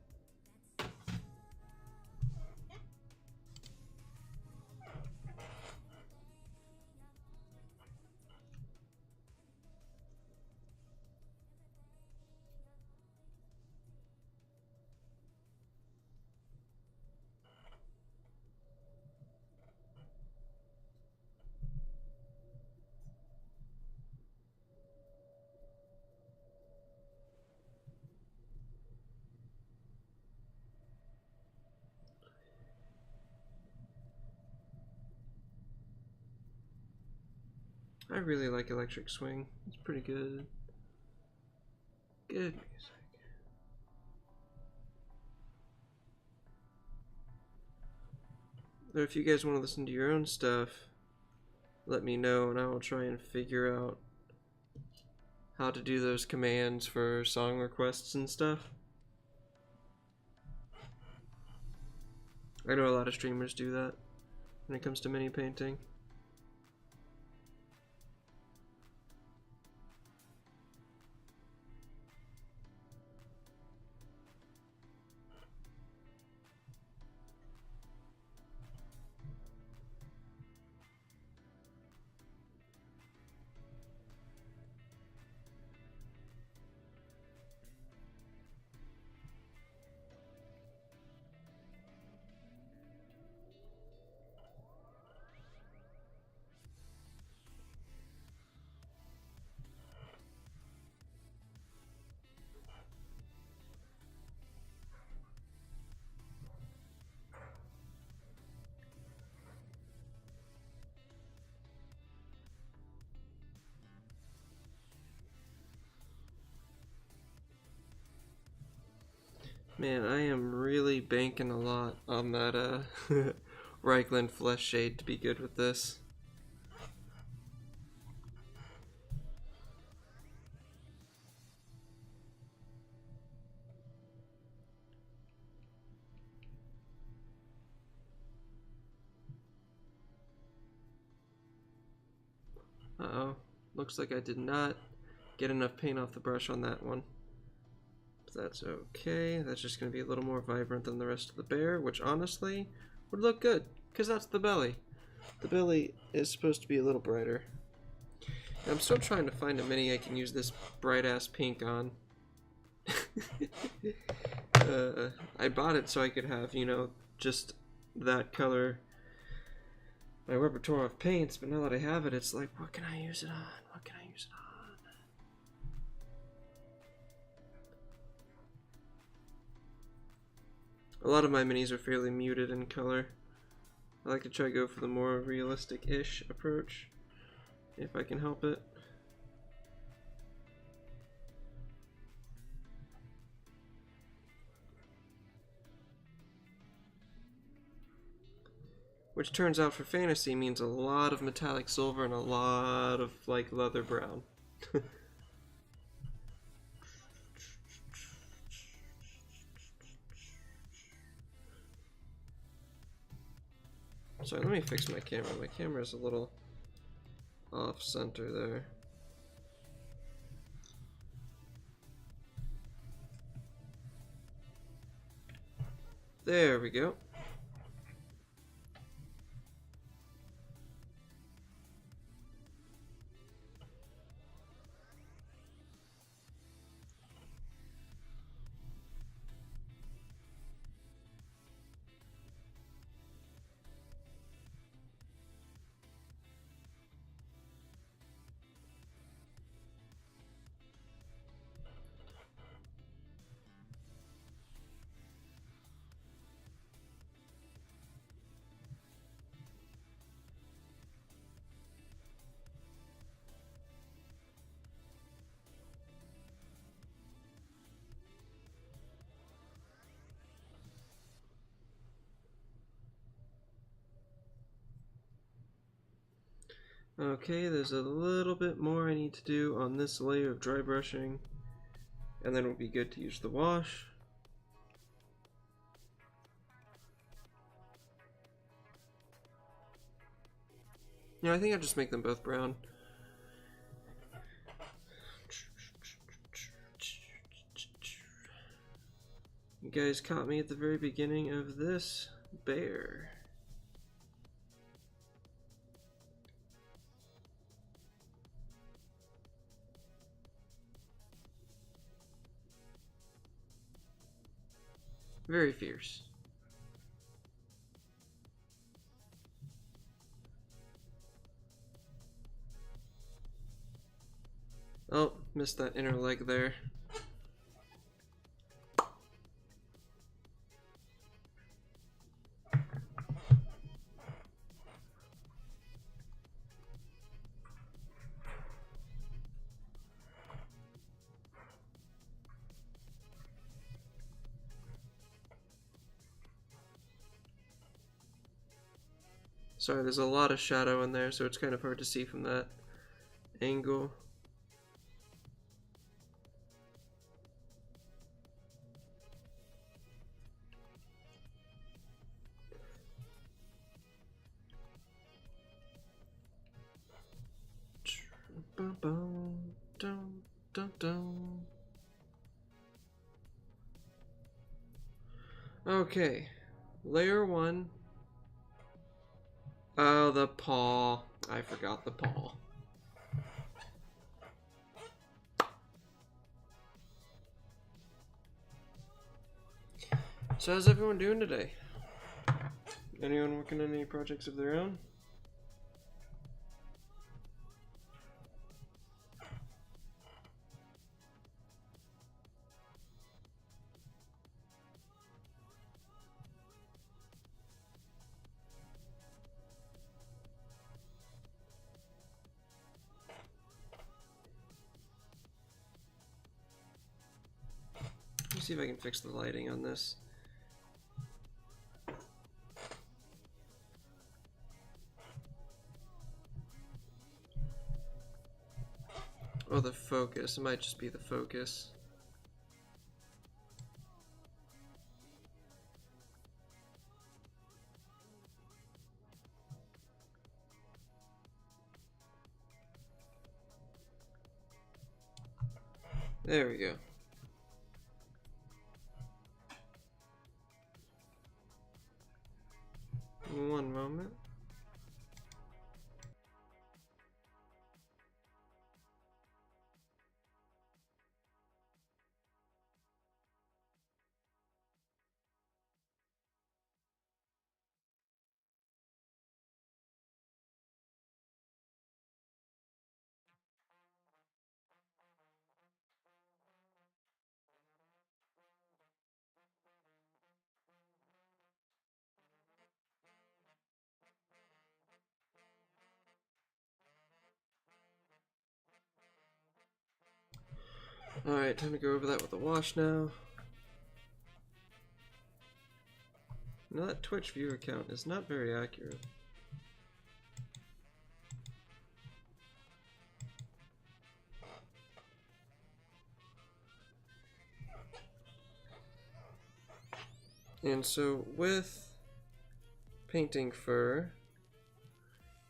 I really like Electric Swing. It's pretty good. Good music. But if you guys want to listen to your own stuff, let me know and I will try and figure out how to do those commands for song requests and stuff. I know a lot of streamers do that when it comes to mini painting. Man, I am really banking a lot on that Reichland Flesh Shade to be good with this. Uh-oh. Looks like I did not get enough paint off the brush on that one. But that's okay. That's just going to be a little more vibrant than the rest of the bear, which honestly would look good, because that's the belly. The belly is supposed to be a little brighter. And I'm still trying to find a mini I can use this bright-ass pink on. I bought it so I could have, you know, just that color, my repertoire of paints, but now that I have it, it's like, what can I use it on? What can I use it on? A lot of my minis are fairly muted in color. I like to try to go for the more realistic-ish approach, if I can help it. Which turns out for fantasy means a lot of metallic silver and a lot of like leather brown. Sorry, let me fix my camera. My camera's a little off center there. There we go. Okay, there's a little bit more I need to do on this layer of dry brushing, and then we'll be good to use the wash. Yeah, I think I'll just make them both brown. You guys caught me at the very beginning of this bear. Very fierce. Oh, missed that inner leg there. Sorry, there's a lot of shadow in there, so it's kind of hard to see from that angle. Okay, layer one. Oh, the paw. I forgot the paw. So how's everyone doing today? Anyone working on any projects of their own? Let me see if I can fix the lighting on this. Oh, the focus. It might just be the focus. There we go. One moment. Alright, time to go over that with the wash now. Now that Twitch viewer count is not very accurate. And so with painting fur,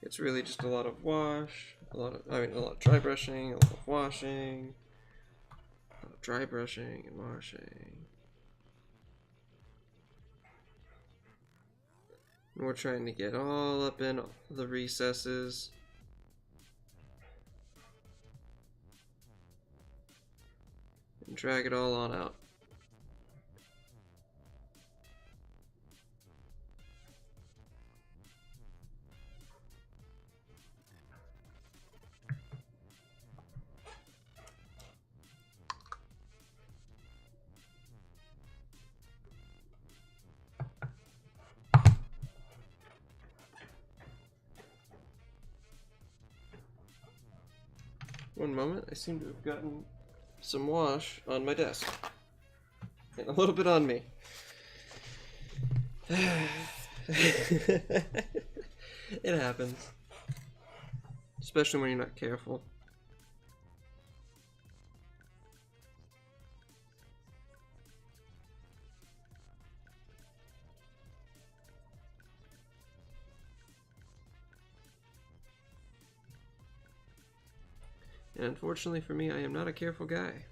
it's really just a lot of wash, a lot of dry brushing, a lot of washing, a lot of dry brushing and washing. And we're trying to get all up in the recesses. And drag it all on out. One moment, I seem to have gotten some wash on my desk. And a little bit on me. It happens. Especially when you're not careful. And unfortunately for me, I am not a careful guy.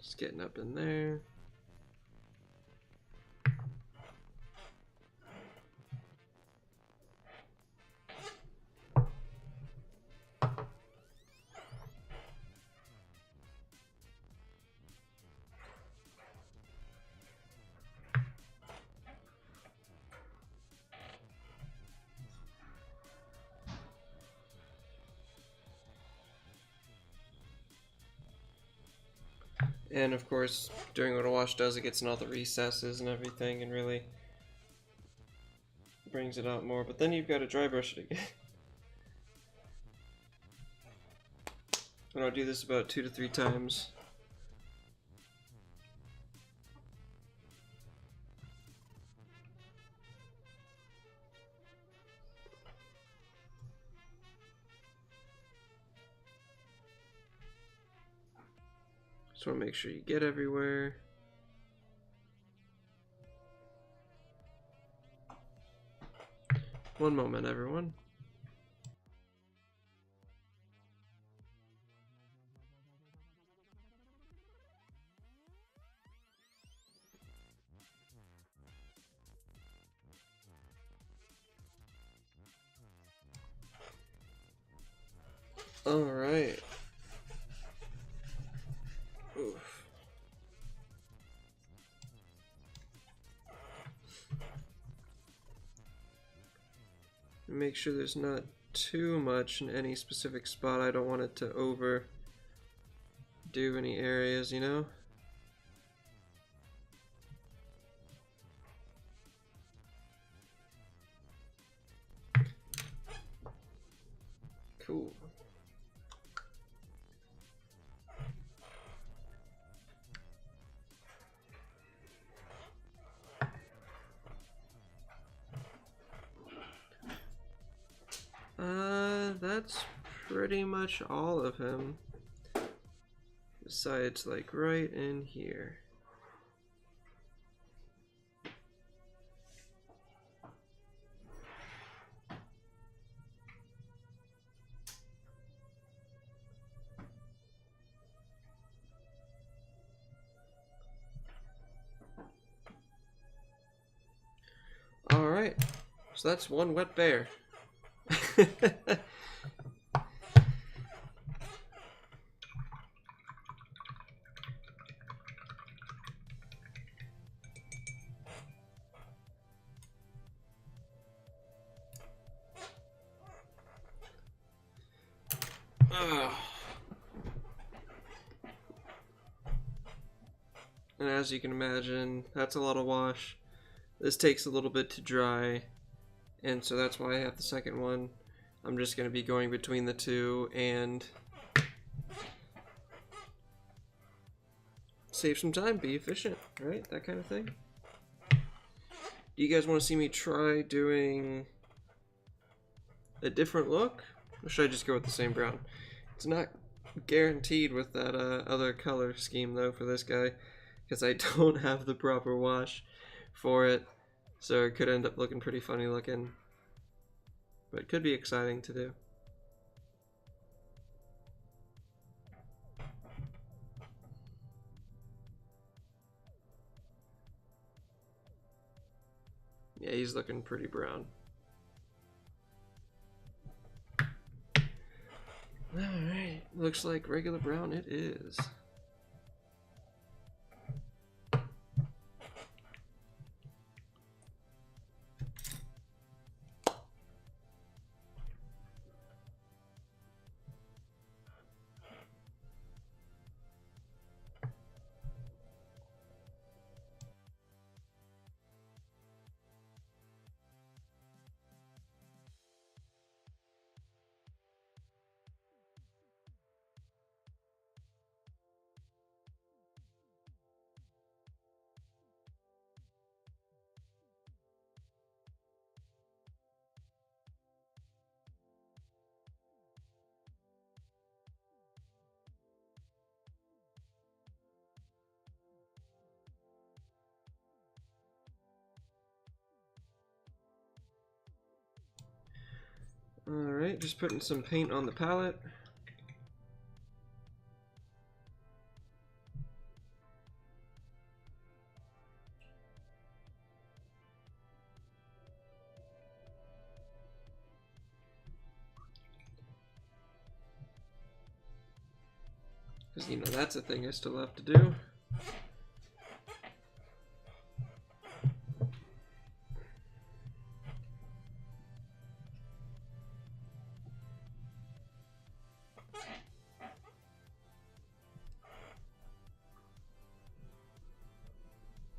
Just getting up in there. And of course, doing what a wash does, it gets in all the recesses and everything and really brings it out more. But then you've got to dry brush it again. And I'll do this about 2 to 3 times. Just want to make sure you get everywhere. One moment, everyone. All right. Oof. Make sure there's not too much in any specific spot. I don't want it to overdo any areas, you know? Cool. That's pretty much all of him. Besides, like right in here. Alright, so that's one wet bear. And as you can imagine, that's a lot of wash. This takes a little bit to dry, and so that's why I have the second one. I'm just going to be going between the two and save some time, be efficient, right? That kind of thing. Do you guys want to see me try doing a different look? Or should I just go with the same brown? It's not guaranteed with that other color scheme though for this guy, because I don't have the proper wash for it, so it could end up looking pretty funny looking, but it could be exciting to do. Yeah, he's looking pretty brown. Alright, looks like regular brown it is. Alright, just putting some paint on the palette. Because, you know, that's a thing I still have to do.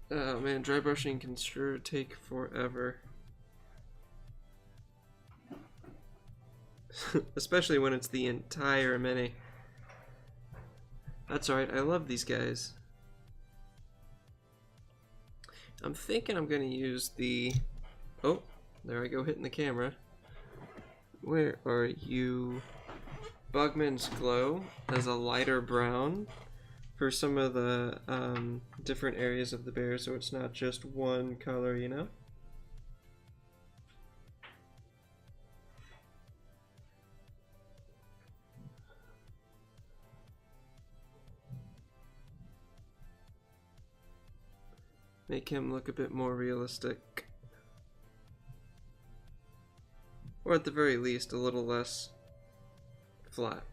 Oh man, dry brushing can sure take forever. Especially when it's the entire mini. That's alright, I love these guys. I'm thinking I'm gonna use the... Oh, there I go hitting the camera. Where are you? Bugman's Glow as a lighter brown for some of the different areas of the bear, so it's not just one color, you know? Make him look a bit more realistic. Or at the very least, a little less flat.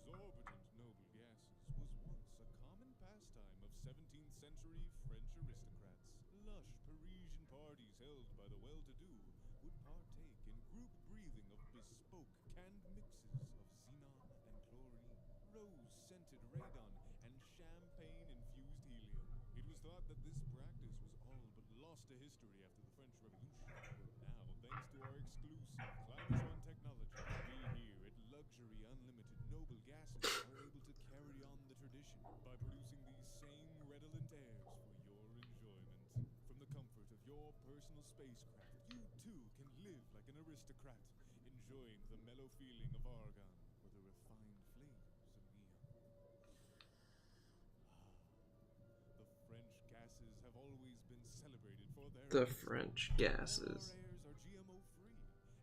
exorbitant noble gases was once a common pastime of 17th century French aristocrats. Lush Parisian parties held by the well-to-do would partake in group breathing of bespoke canned mixes of xenon and chlorine, rose-scented radon, and champagne-infused helium. It was thought that this practice was all but lost to history after the French Revolution. Now, thanks to our exclusive Climatron technology, we here at Luxury Unlimited Noble Gases are able to carry on the tradition by producing these same redolent airs for your enjoyment. From the comfort of your personal spacecraft, you too can live like an aristocrat, enjoying the mellow feeling of argon or the refined flavors of neon. The French gases have always been celebrated for their The excellence. French All gases. our airs are GMO-free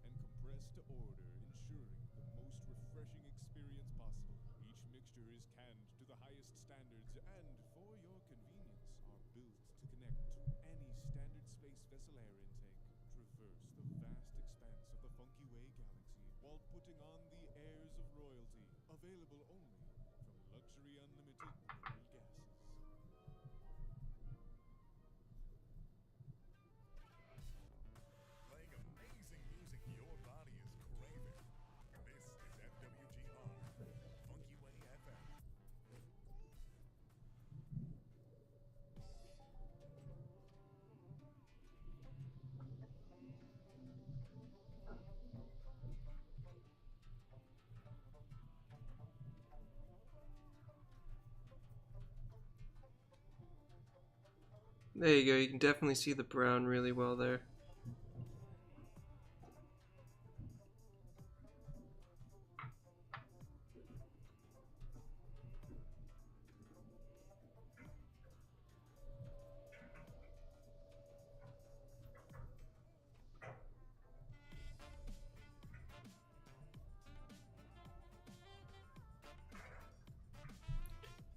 and compressed to order, ensuring the most refreshing experience possible. Each mixture is canned to the highest standards and, for your convenience, are built to connect to any standard space vessel air intake. Traverse the vast expanse of the Funky Way galaxy while putting on the airs of royalty. Available only from Luxury Unlimited Noble Gases. Playing amazing music your body is craving. This is FWGR, Funky Way FM. There you go, you can definitely see the brown really well there.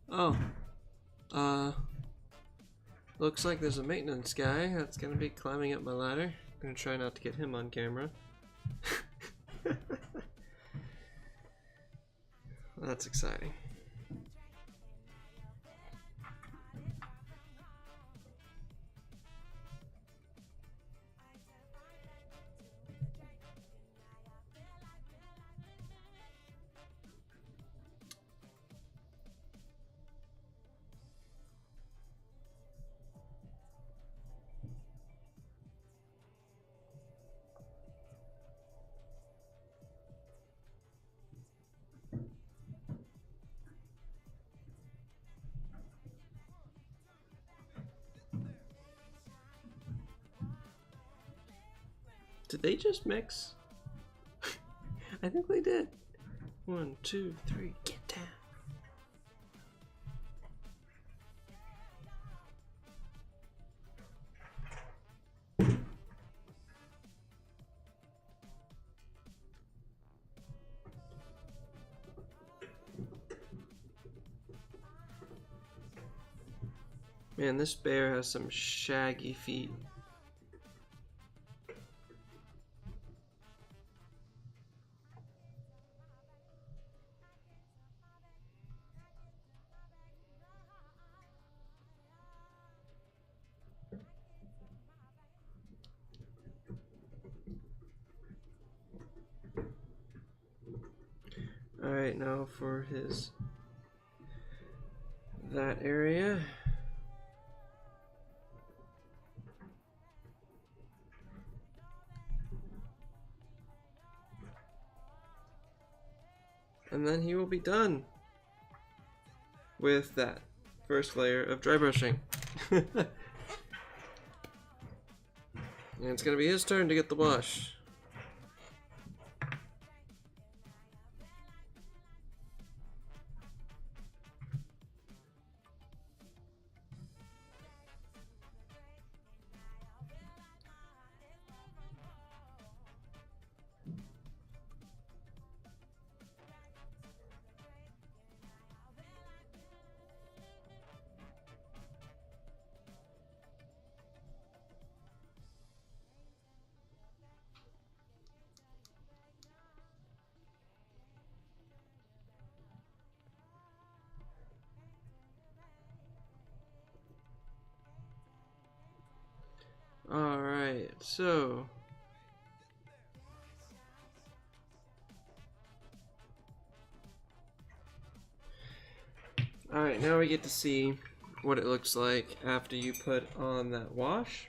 Oh, looks like there's a maintenance guy that's gonna be climbing up my ladder. I'm gonna try not to get him on camera. That's exciting. Did they just mix? I think they did. 1, 2, 3, get down. Man, this bear has some shaggy feet. Alright, now for his that area. And then he will be done with that first layer of dry brushing. And it's gonna be his turn to get the wash. Alright, so alright, now we get to see what it looks like after you put on that wash.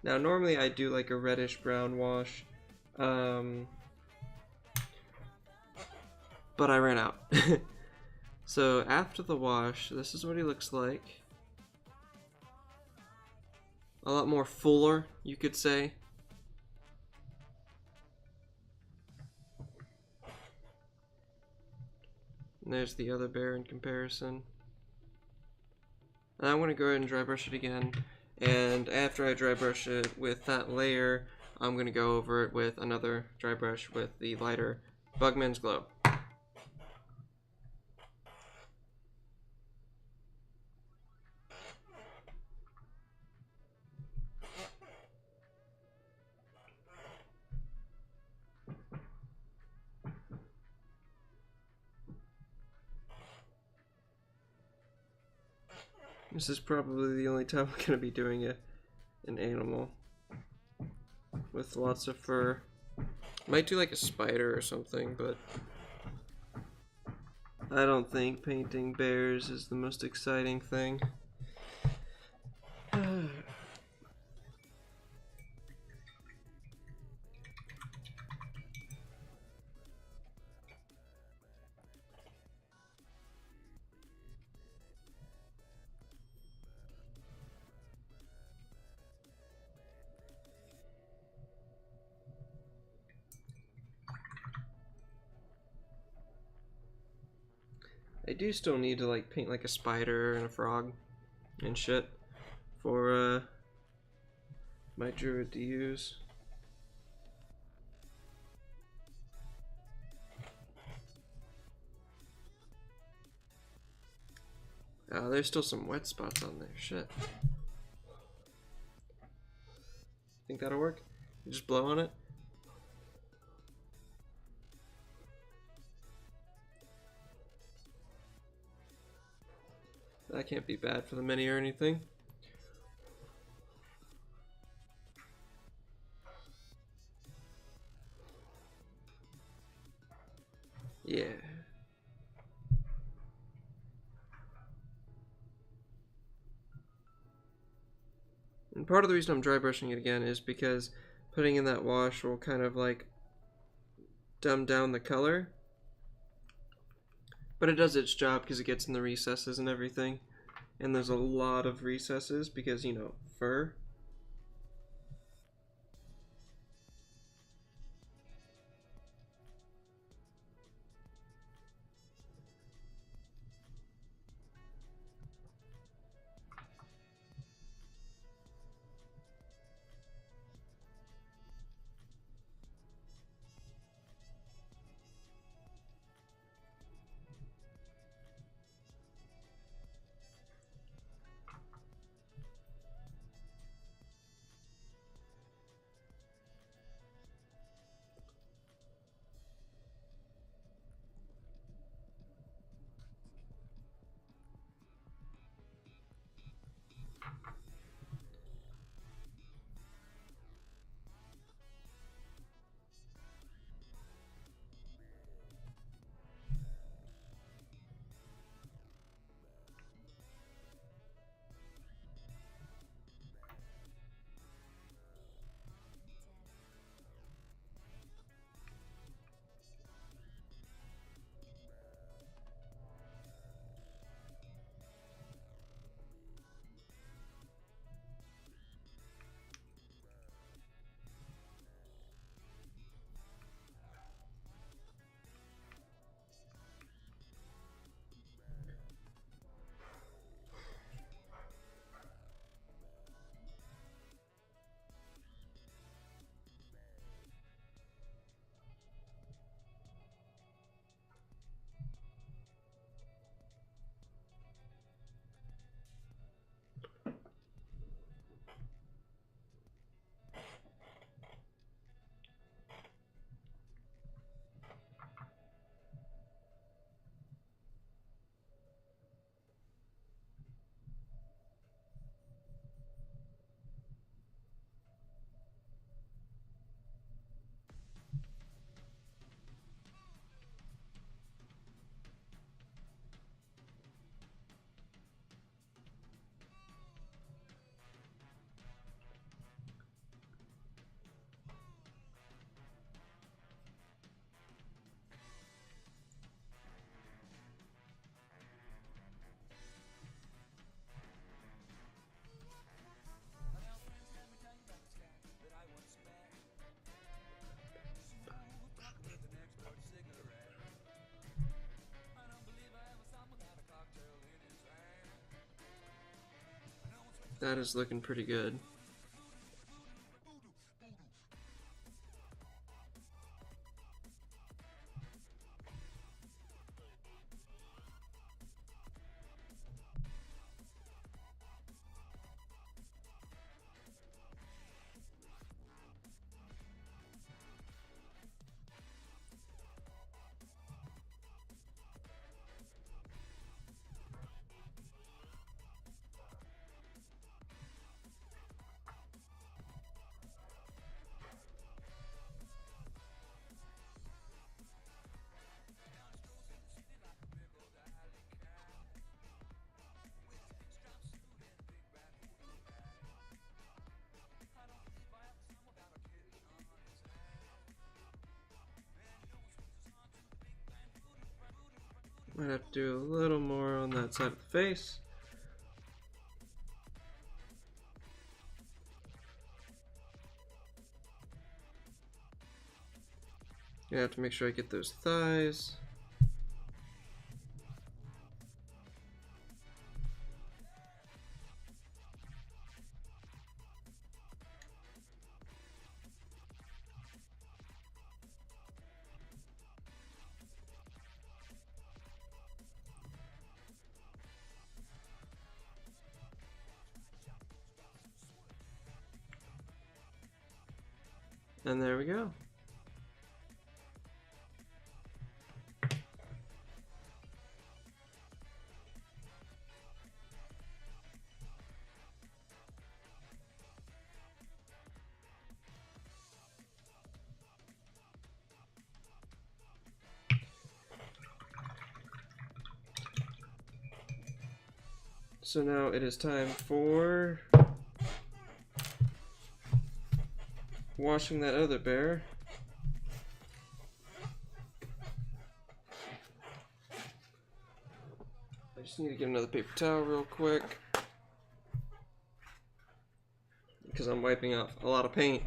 Now normally I do like a reddish brown wash, but I ran out. So after the wash, this is what he looks like. A lot more fuller, you could say. And there's the other bear in comparison. And I'm going to go ahead and dry brush it again. And after I dry brush it with that layer, I'm going to go over it with another dry brush with the lighter Bugman's Glow. This is probably the only time I'm going to be doing an animal with lots of fur. Might do like a spider or something, but I don't think painting bears is the most exciting thing. I do still need to like paint like a spider and a frog and shit for my druid to use. There's still some wet spots on there. Shit. Think that'll work? You just blow on it? That can't be bad for the mini or anything. Yeah. And part of the reason I'm dry brushing it again is because putting in that wash will kind of like dumb down the color. But it does its job because it gets in the recesses and everything. And there's a lot of recesses because, you know, fur. That is looking pretty good. Might have to do a little more on that side of the face. I have to make sure I get those thighs. And there we go. So now it is time for washing that other bear. I just need to get another paper towel real quick because I'm wiping off a lot of paint.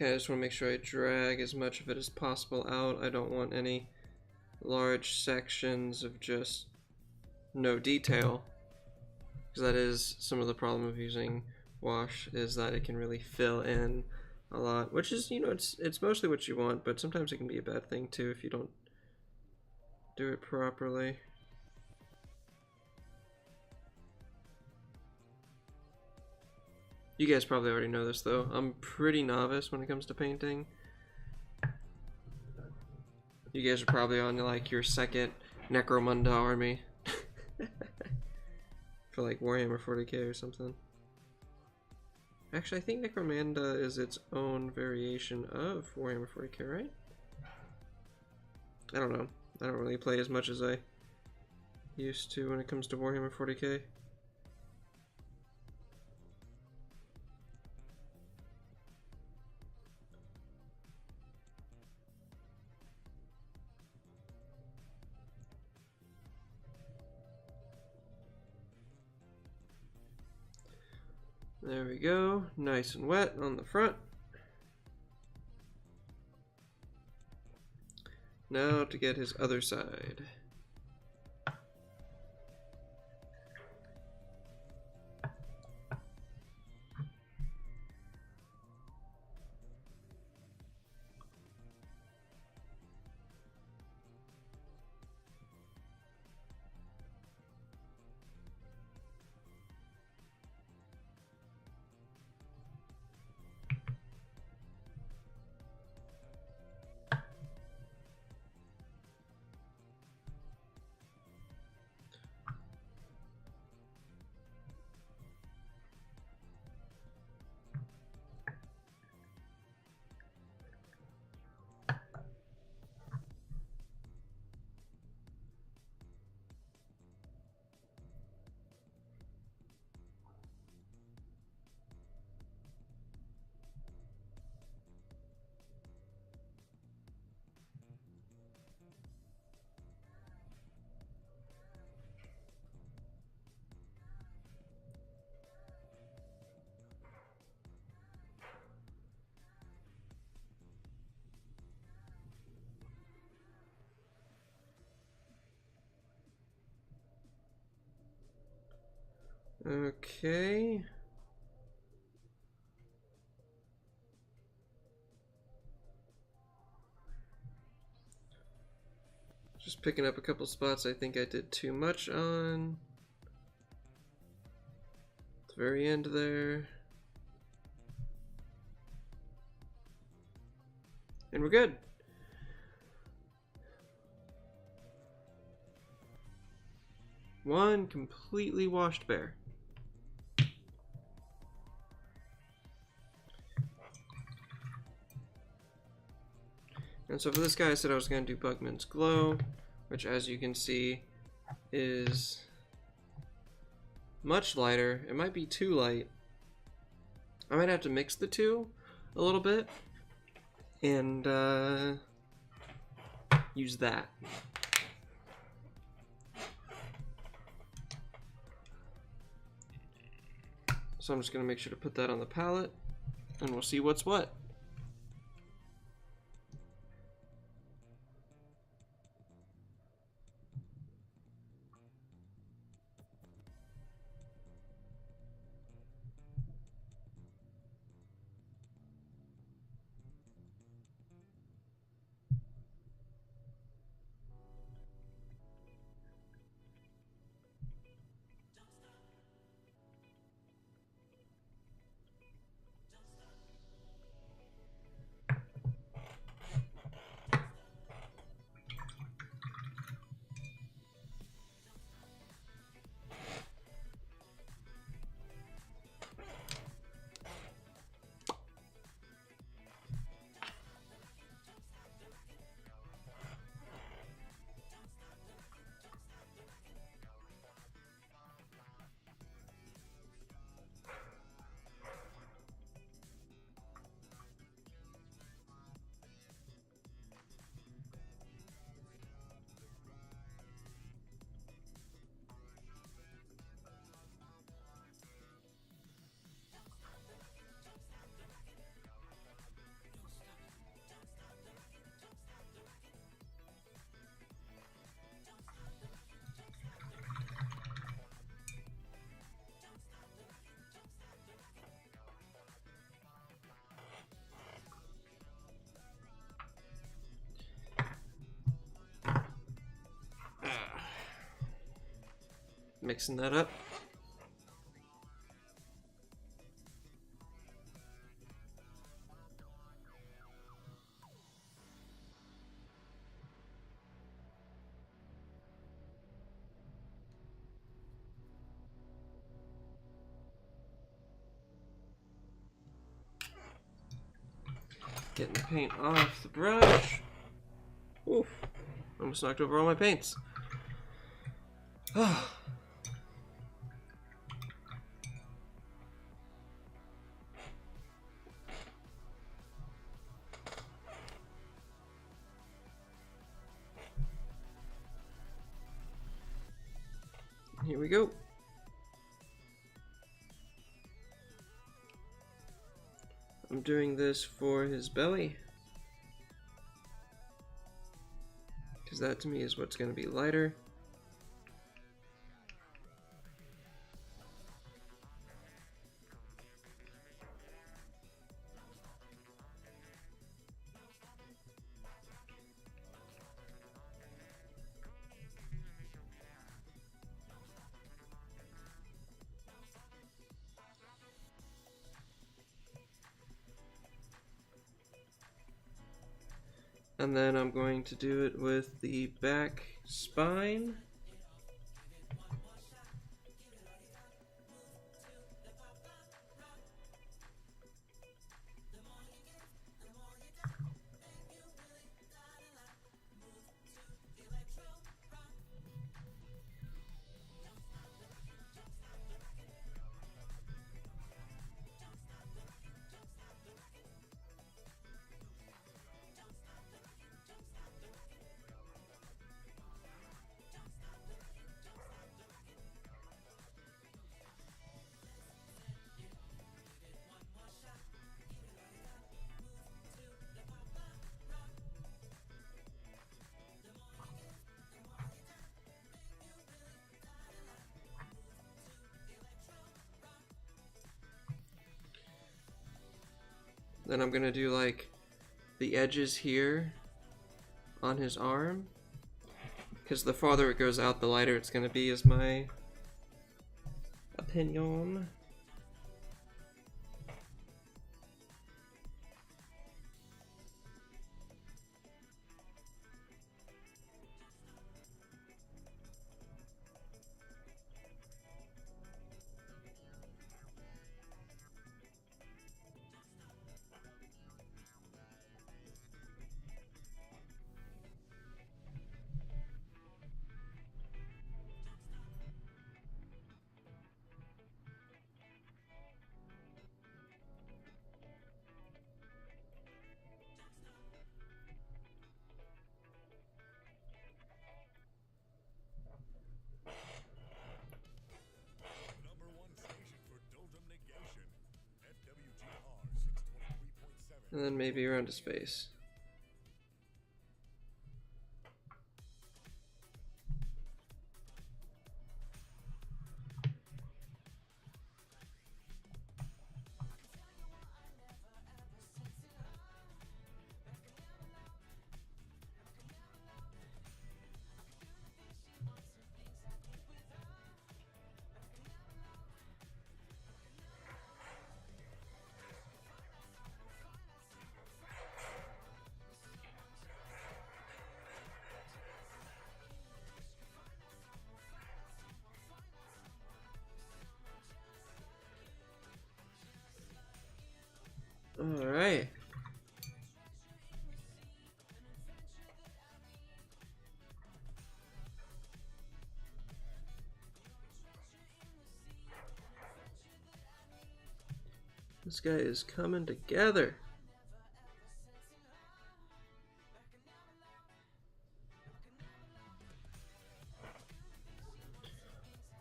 Okay, I just want to make sure I drag as much of it as possible out. I don't want any large sections of just no detail, because that is some of the problem of using wash, is that it can really fill in a lot, which is, you know, it's mostly what you want, but sometimes it can be a bad thing too if you don't do it properly. You guys probably already know this though. I'm pretty novice when it comes to painting. You guys are probably on like your second Necromunda army for like Warhammer 40k or something. Actually, I think Necromunda is its own variation of Warhammer 40k, right? I don't know. I don't really play as much as I used to when it comes to Warhammer 40k. There we go, nice and wet on the front. Now to get his other side. Okay. Just picking up a couple spots I think I did too much on. At the very end there. And we're good. One completely washed bear. And so for this guy I said I was going to do Bugman's Glow, which as you can see is much lighter. It might be too light. I might have to mix the two a little bit and use that. So I'm just going to make sure to put that on the palette and we'll see what's what. Mixing that up. Getting the paint off the brush. Oof. Almost knocked over all my paints. Here we go. I'm doing this for his belly, because that to me is what's going to be lighter. And then I'm going to do it with the back spine. Then I'm gonna do like the edges here on his arm, because the farther it goes out, the lighter it's gonna be, is my opinion. Number one station for Doldrum negation. FWGR 623.7. And then maybe around his face. All right. This guy is coming together.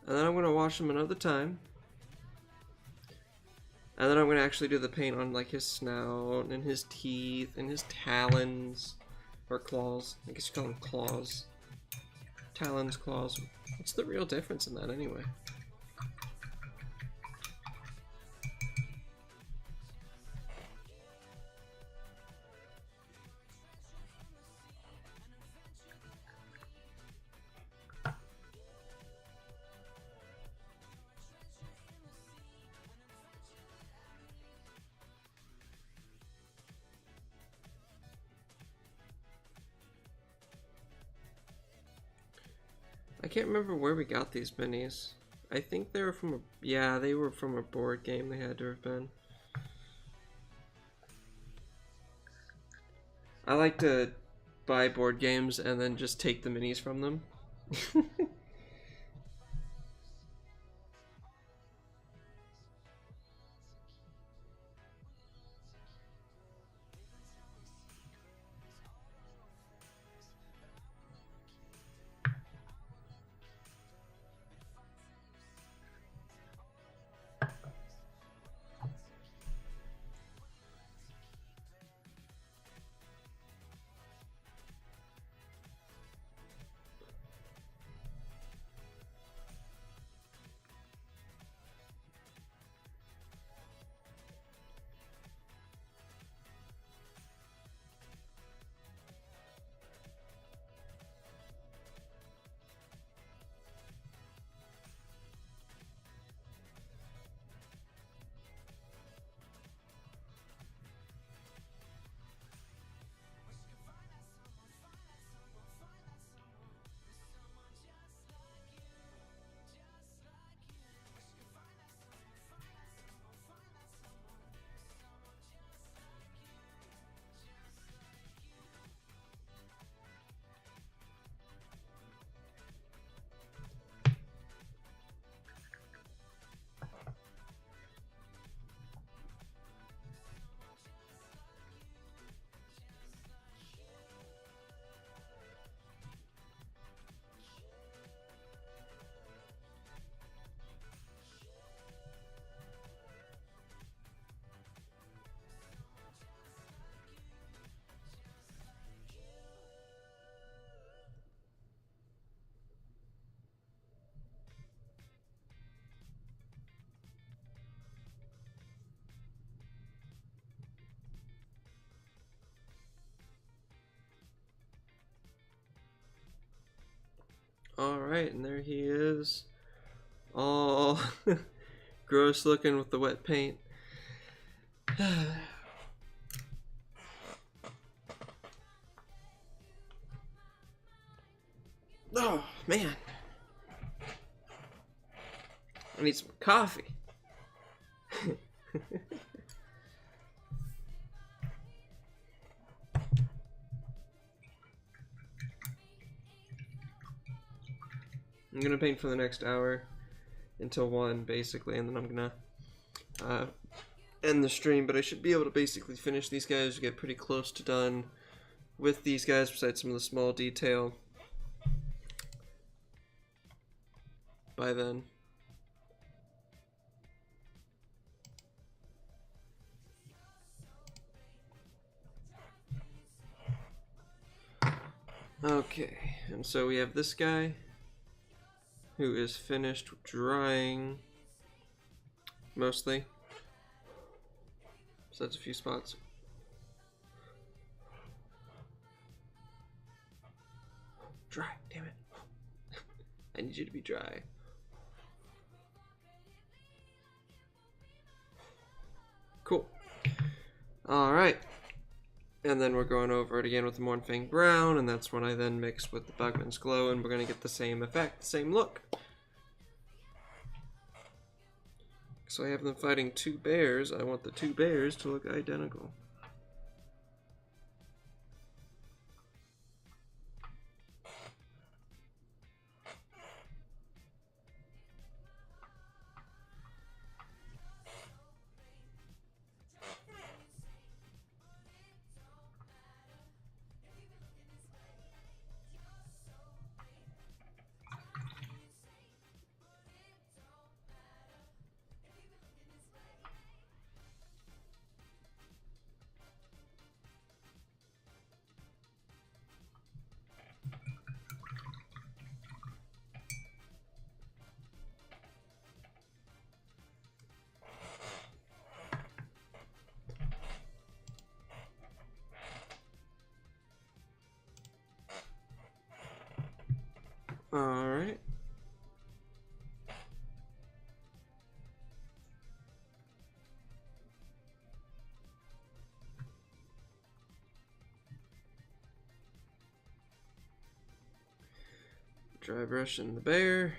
And then I'm going to wash him another time. And then I'm going to actually do the paint on like his snout and his teeth and his talons. Or claws. I guess you call them claws. Talons, claws. What's the real difference in that anyway? I can't remember where we got these minis. I think they were from a... yeah, they were from a board game. They had to have been. I like to buy board games and then just take the minis from them. Alright, and there he is. All gross looking with the wet paint. Oh, man. I need some coffee. I'm gonna paint for the next hour until 1 basically, and then I'm gonna end the stream, but I should be able to basically finish these guys, get pretty close to done with these guys besides some of the small detail by then. Okay, and so we have this guy who is finished drying mostly. So that's a few spots. Dry, damn it. I need you to be dry. Cool. Alright. And then we're going over it again with the Mornfang Brown, and that's when I then mix with the Bugman's Glow, and we're going to get the same effect, the same look. So I have them fighting 2 bears. I want the 2 bears to look identical. Alright. Dry brush in the bear.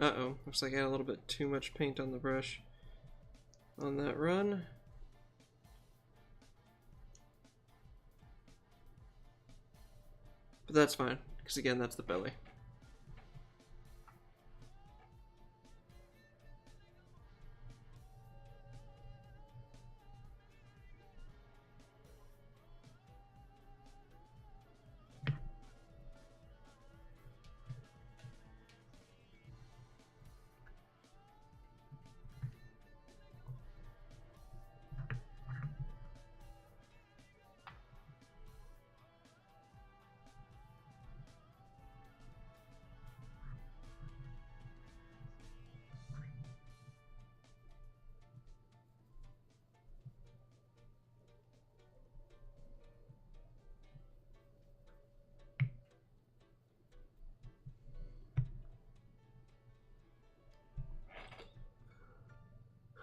Uh-oh, looks like I had a little bit too much paint on the brush on that run. But that's fine, because again, that's the belly.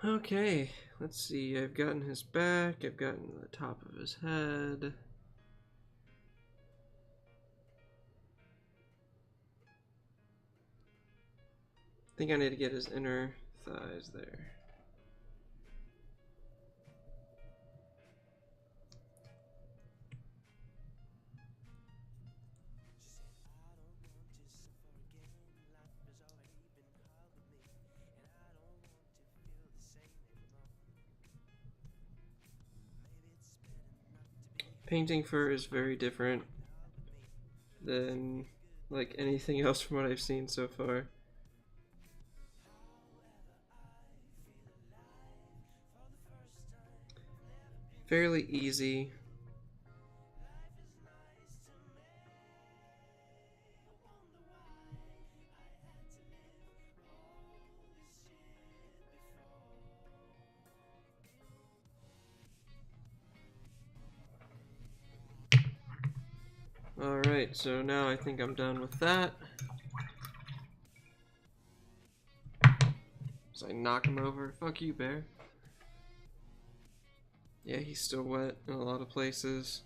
Okay, let's see. I've gotten his back, I've gotten the top of his head. I think I need to get his inner thighs there. Painting fur is very different than like anything else from what I've seen so far. Fairly easy. Alright, so now I think I'm done with that. As I knock him over. Fuck you, bear. Yeah, he's still wet in a lot of places.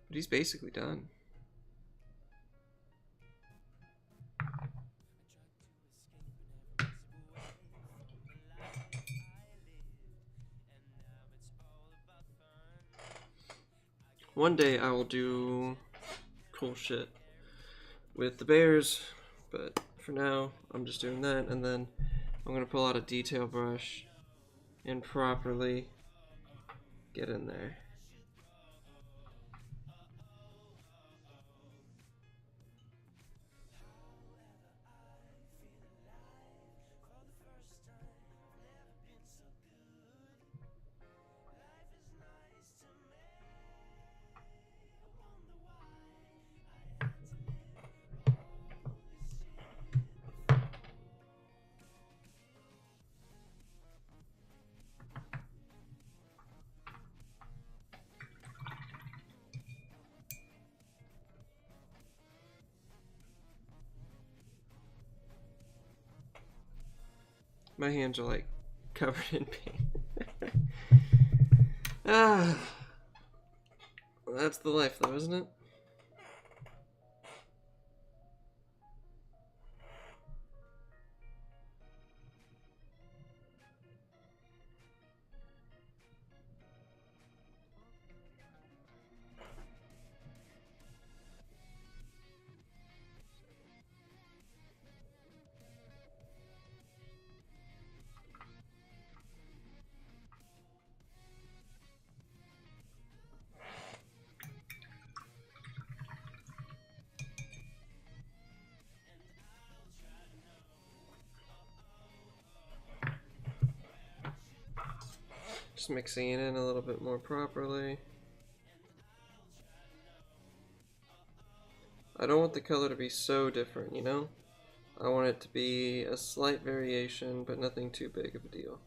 But he's basically done. One day I will do cool shit with the bears, but for now I'm just doing that, and then I'm gonna pull out a detail brush and properly get in there. My hands are like covered in paint. Ah, that's the life though, isn't it? Just mixing it in a little bit more properly. I don't want the color to be so different, you know? I want it to be a slight variation, but nothing too big of a deal.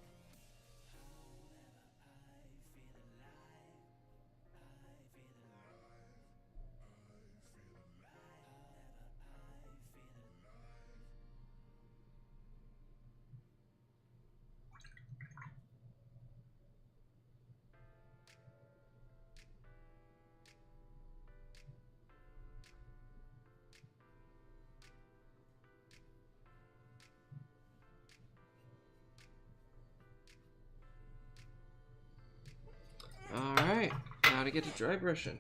to get to dry brushing.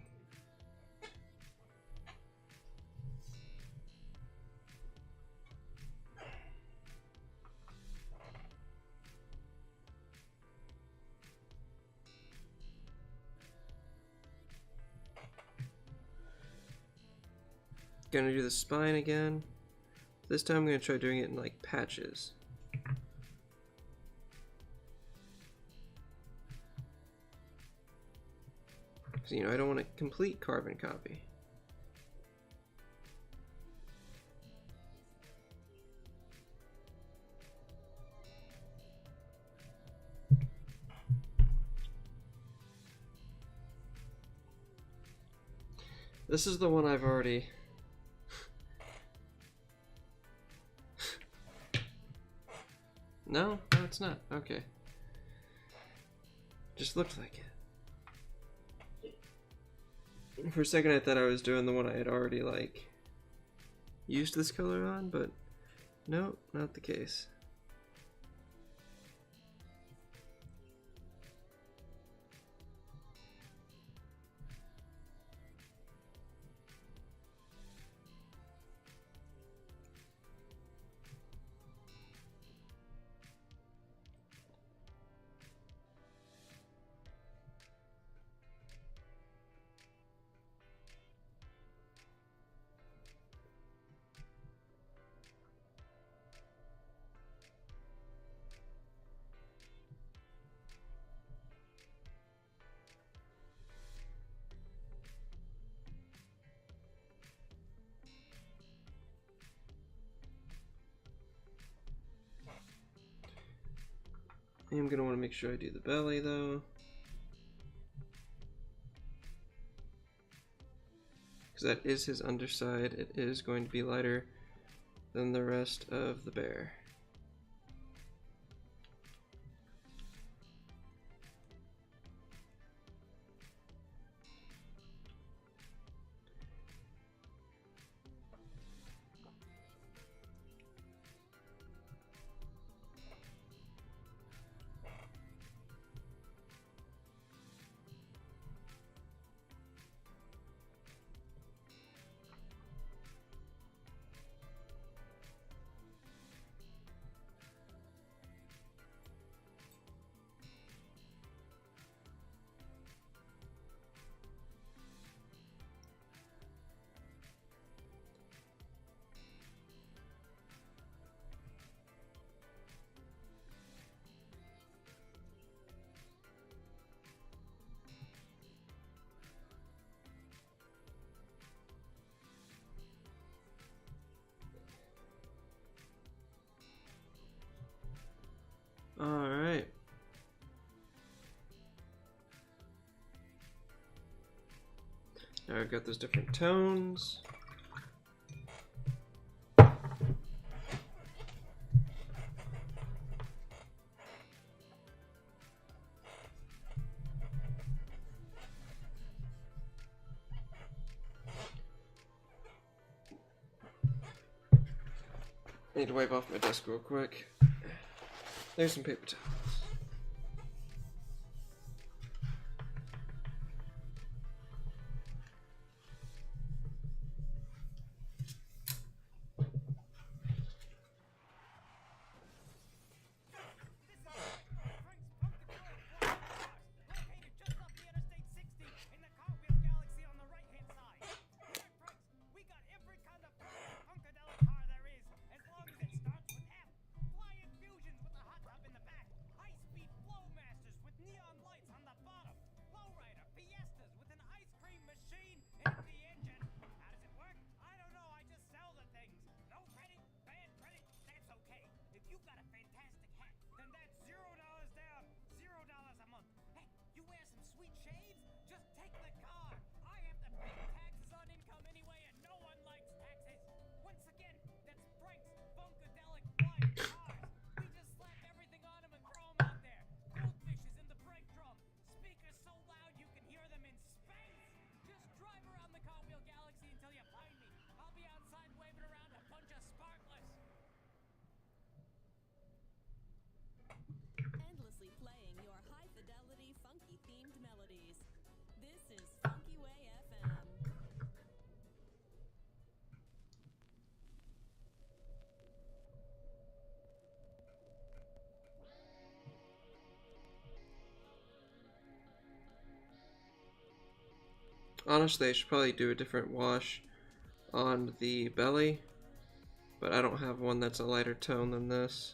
Gonna do the spine again. This time I'm gonna try doing it in like patches. Because, you know, I don't want a complete carbon copy. This is the one I've already... No, it's not. Okay. Just looked like it. For a second I thought I was doing the one I had already, like, used this color on, but no, not the case. I am going to want to make sure I do the belly though, because that is his underside. It is going to be lighter than the rest of the bear. Alright. Now I've got those different tones. I need to wipe off my desk real quick. There's some paper towels. Honestly, I should probably do a different wash on the belly, but I don't have one that's a lighter tone than this.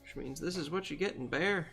Which means this is what you get in Bear.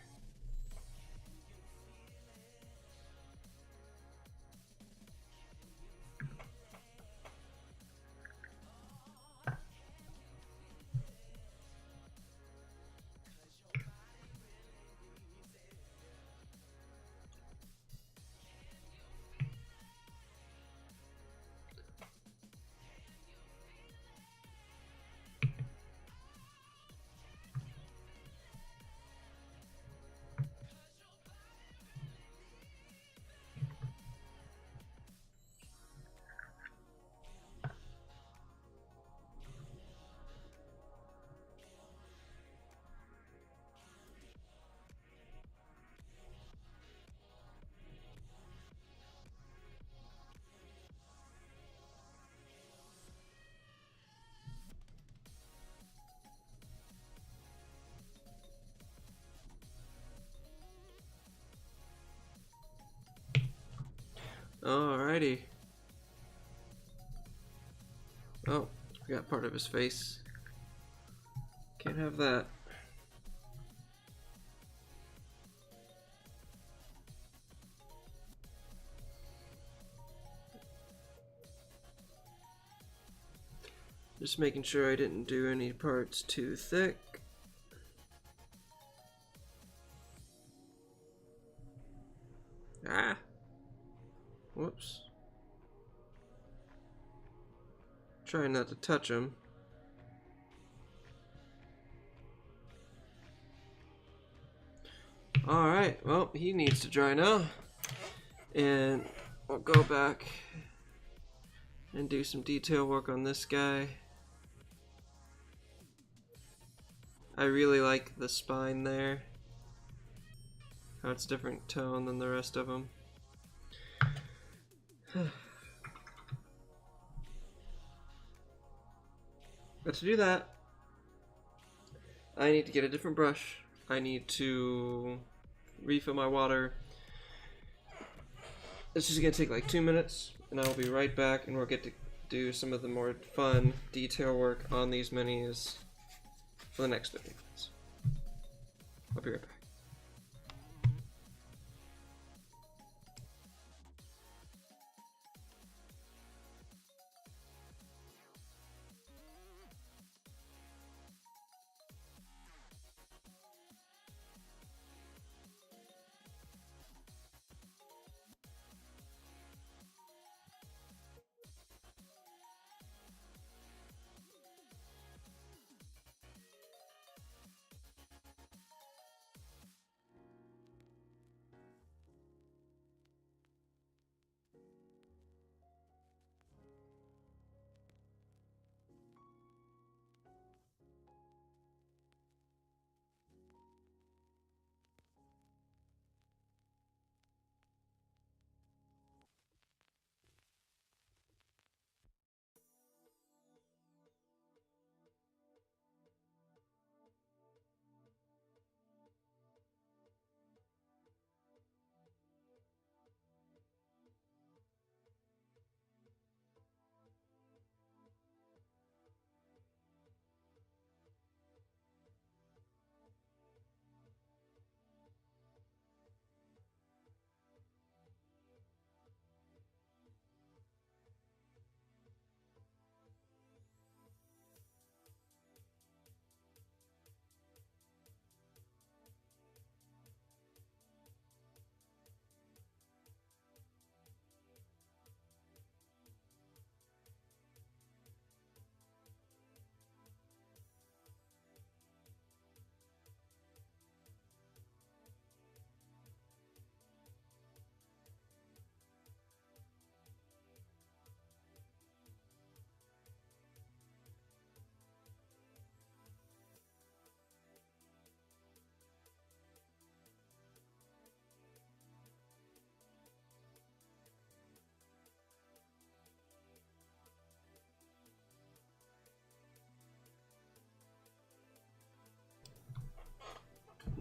Alrighty. Oh, we got part of his face. Can't have that. Just making sure I didn't do any parts too thick. Ah! Whoops. Trying not to touch him. Alright, well, he needs to dry now. And I'll go back and do some detail work on this guy. I really like the spine there. How it's a different tone than the rest of them. But to do that, I need to get a different brush. I need to refill my water. This is gonna take like 2 minutes, and I'll be right back, and we'll get to do some of the more fun detail work on these minis for the next 30 minutes. I'll be right back.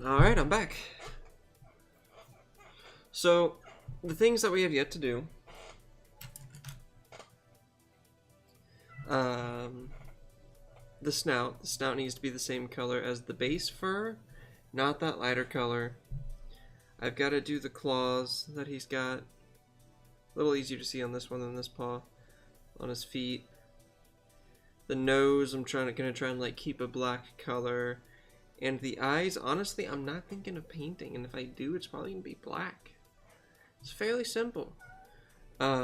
Alright, I'm back. So, the things that we have yet to do. The snout. The snout needs to be the same color as the base fur, not that lighter color. I've got to do the claws that he's got. A little easier to see on this one than this paw. On his feet. The nose, I'm gonna try and like keep a black color. And the eyes, honestly, I'm not thinking of painting, and if I do, it's probably gonna be black. It's fairly simple. I'm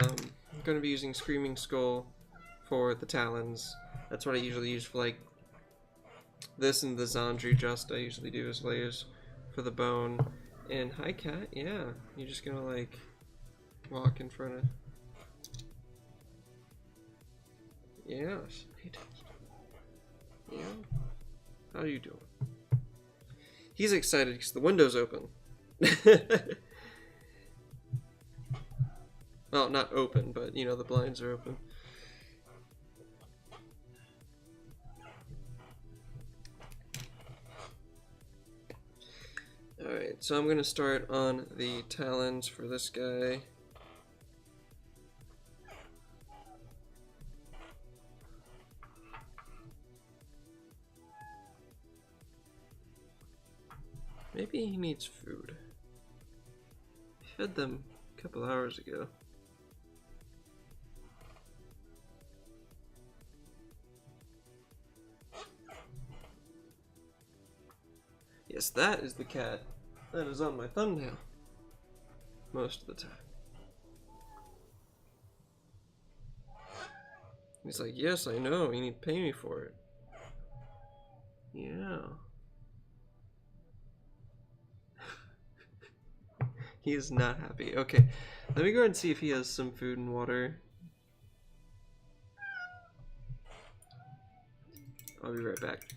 gonna be using Screaming Skull for the talons. That's what I usually use for like this, and the Zandri Just I usually do as layers for the bone. And hi cat, yeah, you're just gonna like walk in front of. Yeah, yeah. How are you doing? He's excited because the window's open. Well, not open, but you know, the blinds are open. Alright, so I'm going to start on the talons for this guy. Maybe he needs food. I fed them a couple hours ago. Yes, that is the cat that is on my thumbnail most of the time. He's like, yes, I know, you need to pay me for it. Yeah. He is not happy. Okay, let me go ahead and see if he has some food and water. I'll be right back.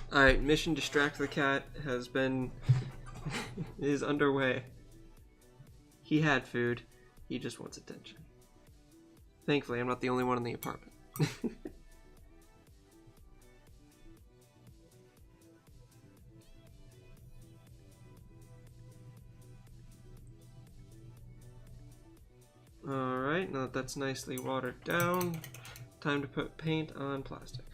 Alright, mission distract the cat has been is underway. He had food. He just wants attention. Thankfully, I'm not the only one in the apartment. Alright, now that that's nicely watered down, time to put paint on plastic.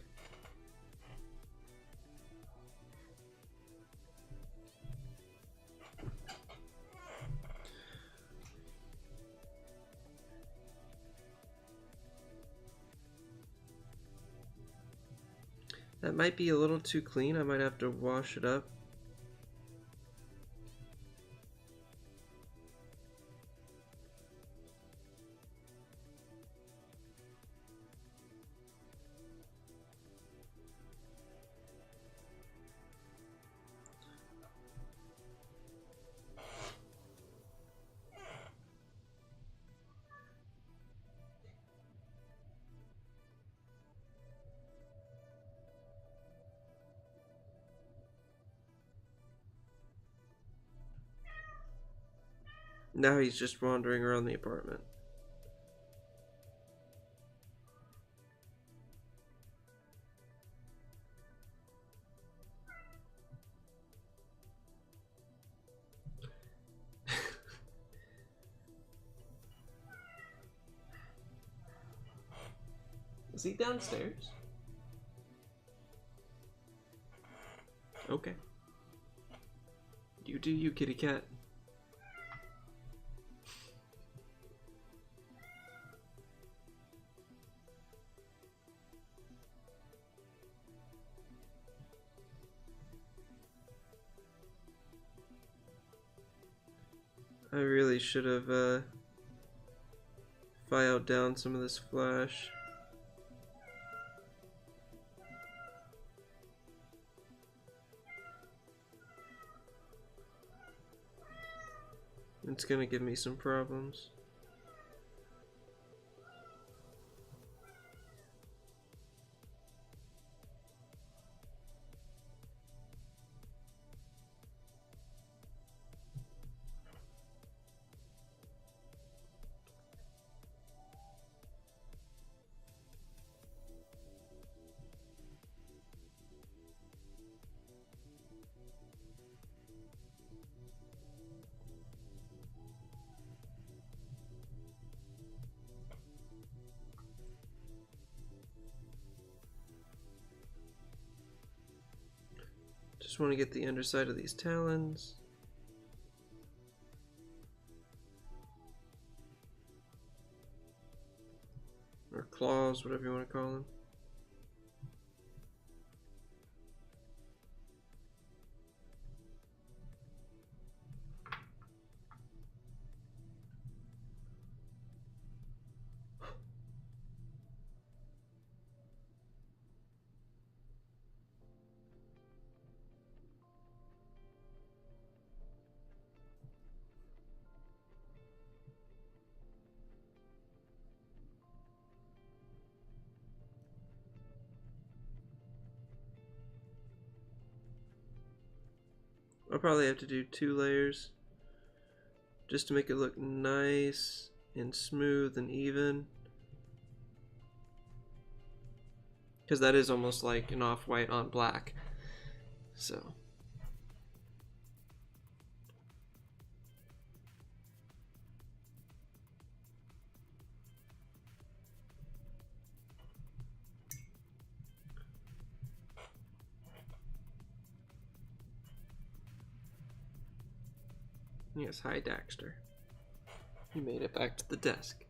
That might be a little too clean. I might have to wash it up. Now he's just wandering around the apartment. Is he downstairs? Okay. You do you, kitty cat. really should have filed down some of this flash. It's gonna give me some problems. Just want to get the underside of these talons. Or claws, whatever you want to call them. I'll probably have to do 2 layers just to make it look nice and smooth and even, because that is almost like an off-white on black. So yes, hi Daxter. You made it back to the desk.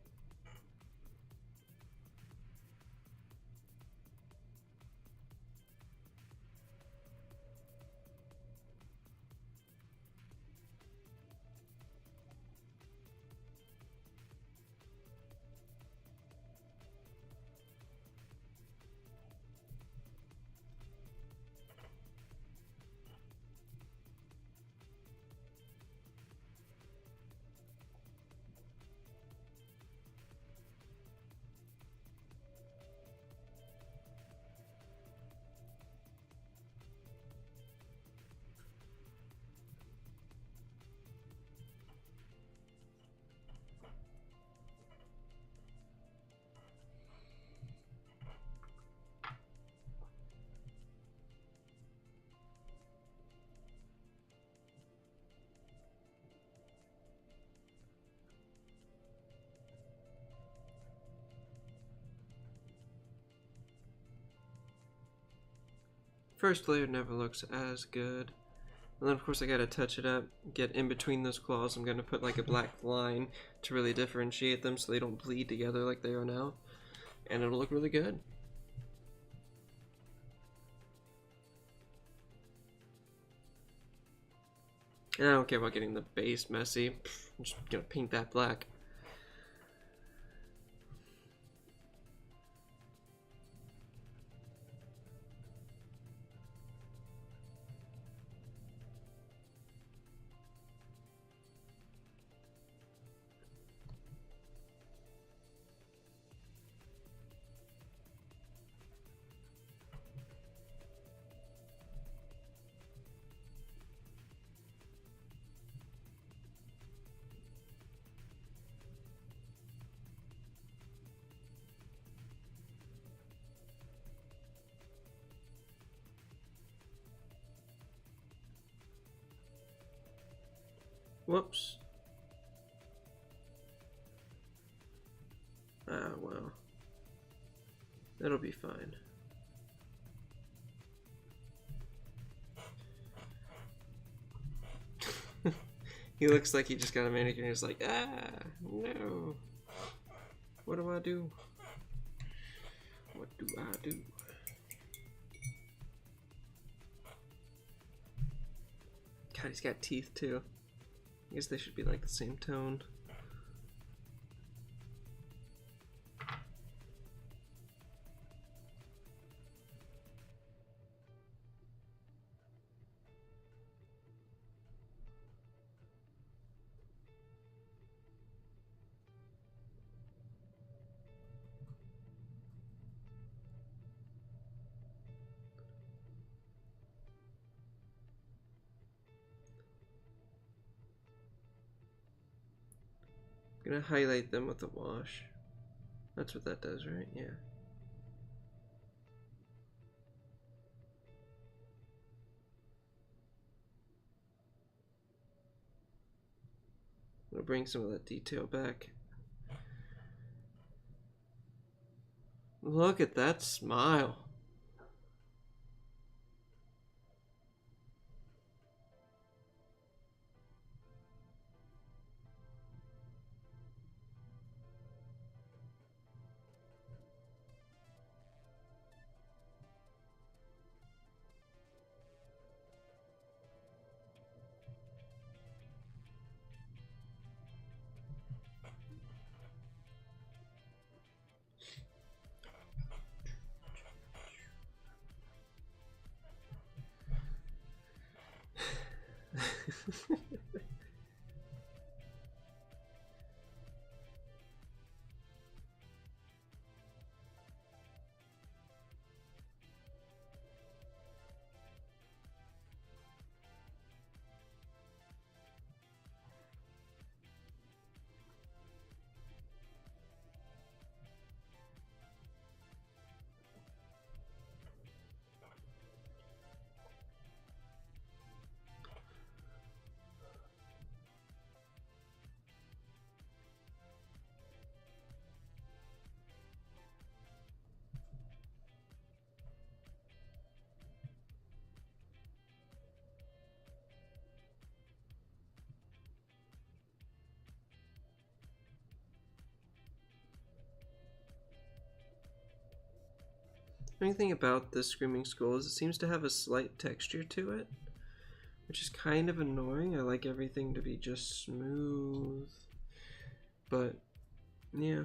First layer never looks as good. And then of course I gotta touch it up, get in between those claws. I'm gonna put like a black line to really differentiate them so they don't bleed together like they are now. And it'll look really good. And I don't care about getting the base messy. I'm just gonna paint that black. Whoops. Ah, well. That'll be fine. He looks like he just got a manicure and he's like, ah, no. What do I do? What do I do? God, he's got teeth too. I guess they should be like the same tone. I'm gonna highlight them with a wash. That's what that does, right? Yeah. I'll bring some of that detail back. Look at that smile. The only thing about this Screaming Skull is it seems to have a slight texture to it, which is kind of annoying. I like everything to be just smooth, but yeah.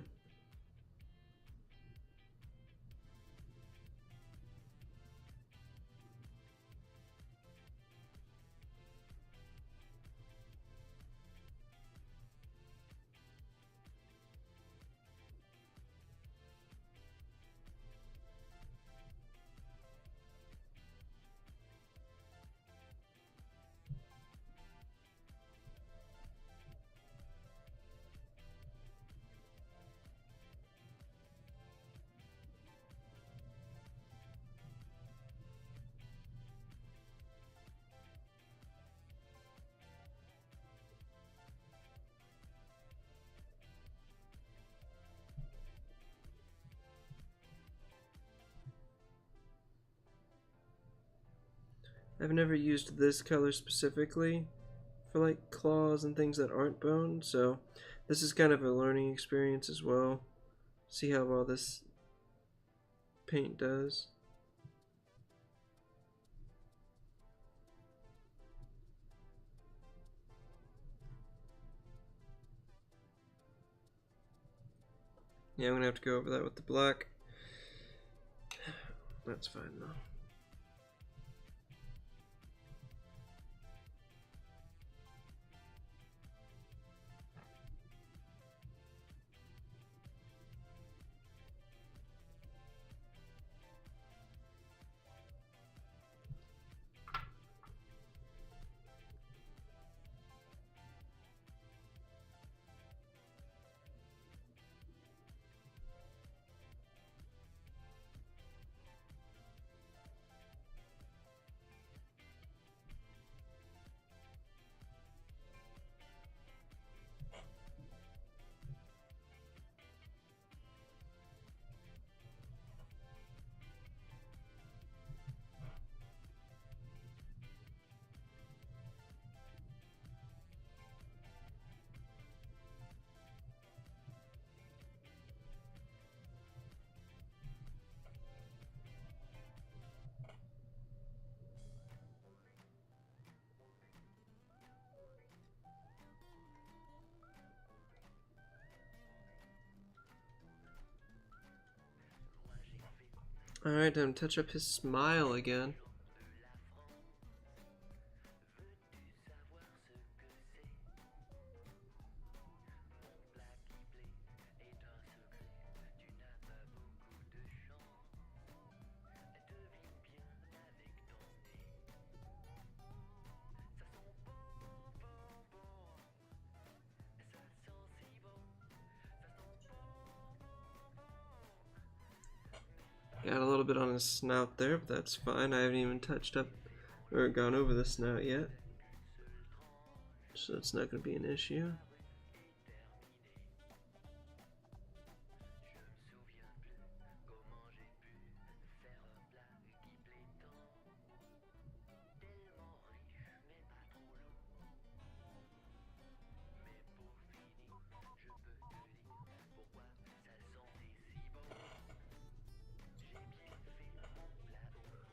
I've never used this color specifically for like claws and things that aren't bone, so this is kind of a learning experience as well. See how well this paint does. Yeah, I'm gonna have to go over that with the black. That's fine though. Alright, time to touch up his smile again. Got a little bit on his snout there, but that's fine. I haven't even touched up or gone over the snout yet, so it's not going to be an issue.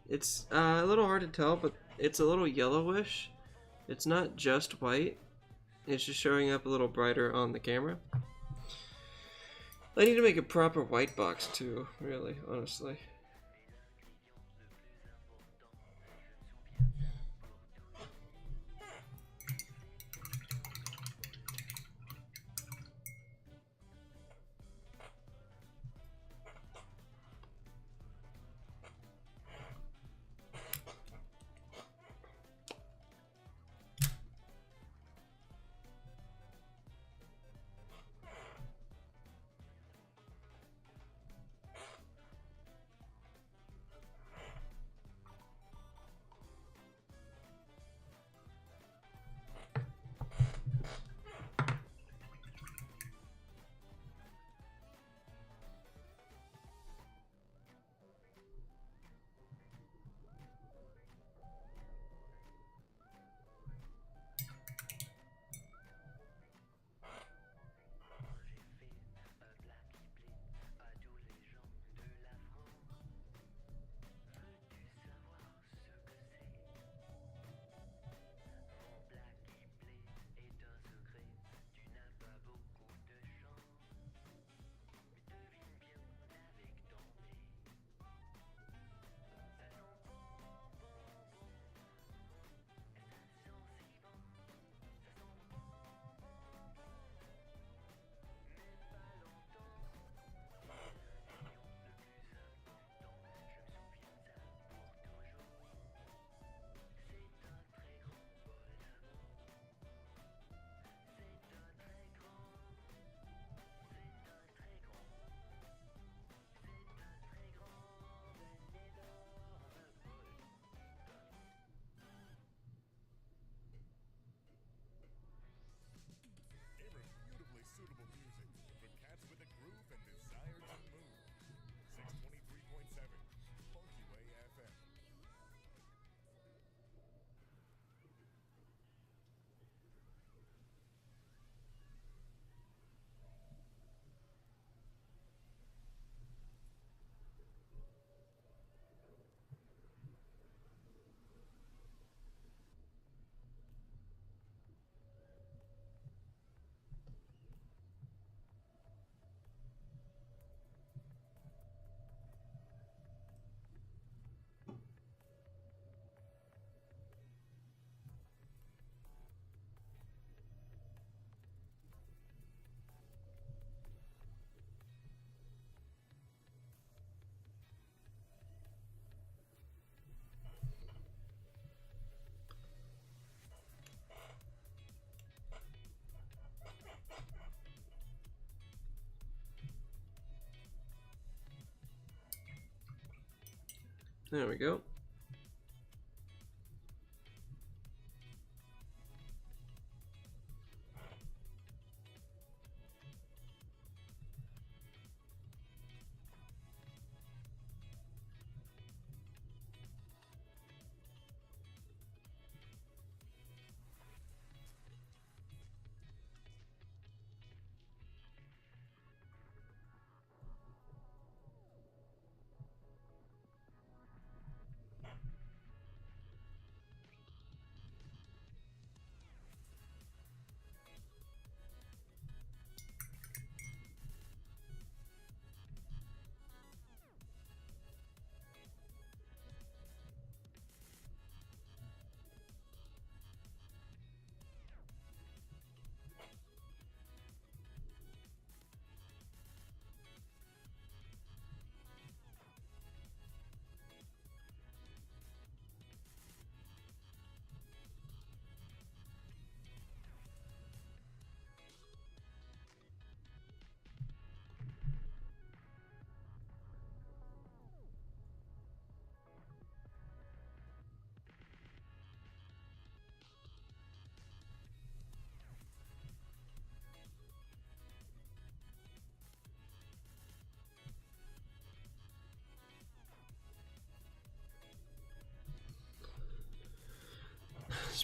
It's a little hard to tell, but it's a little yellowish. It's not just white. It's just showing up a little brighter on the camera. I need to make a proper white box too, really, honestly. Irrefutably suitable music for cats with a groove and desire to move. 623.7 Funky Way FM. There we go.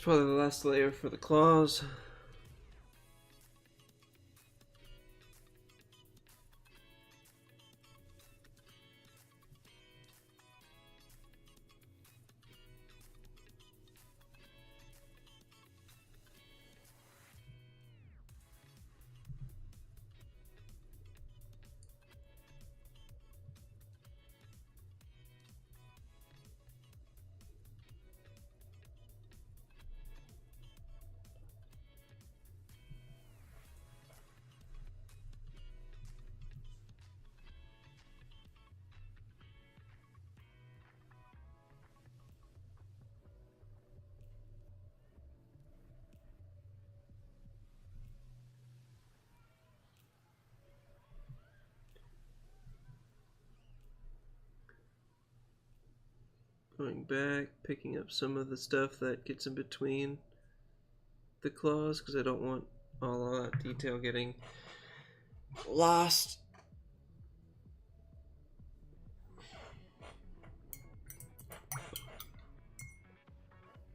probably the last layer for the claws. Going back, picking up some of the stuff that gets in between the claws because I don't want all of that detail getting lost.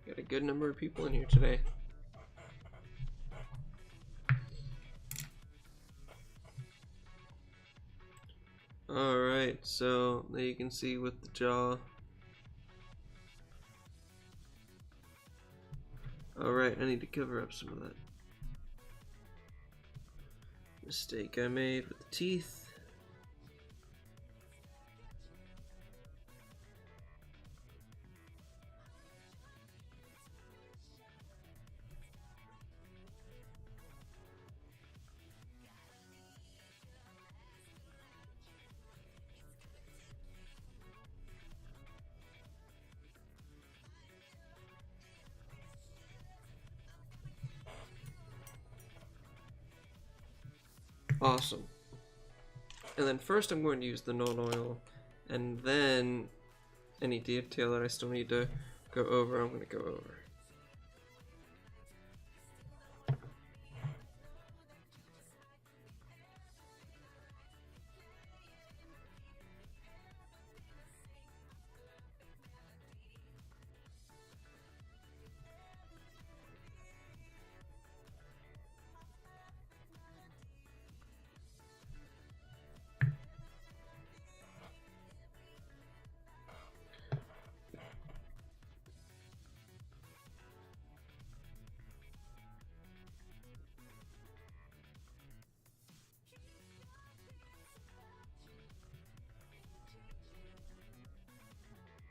Got a good number of people in here today. Alright, so there you can see with the jaw. Alright, I need to cover up some of that mistake I made with the teeth. Awesome. And then first I'm going to use the non-oil, and then any detail that I still need to go over, I'm going to go over.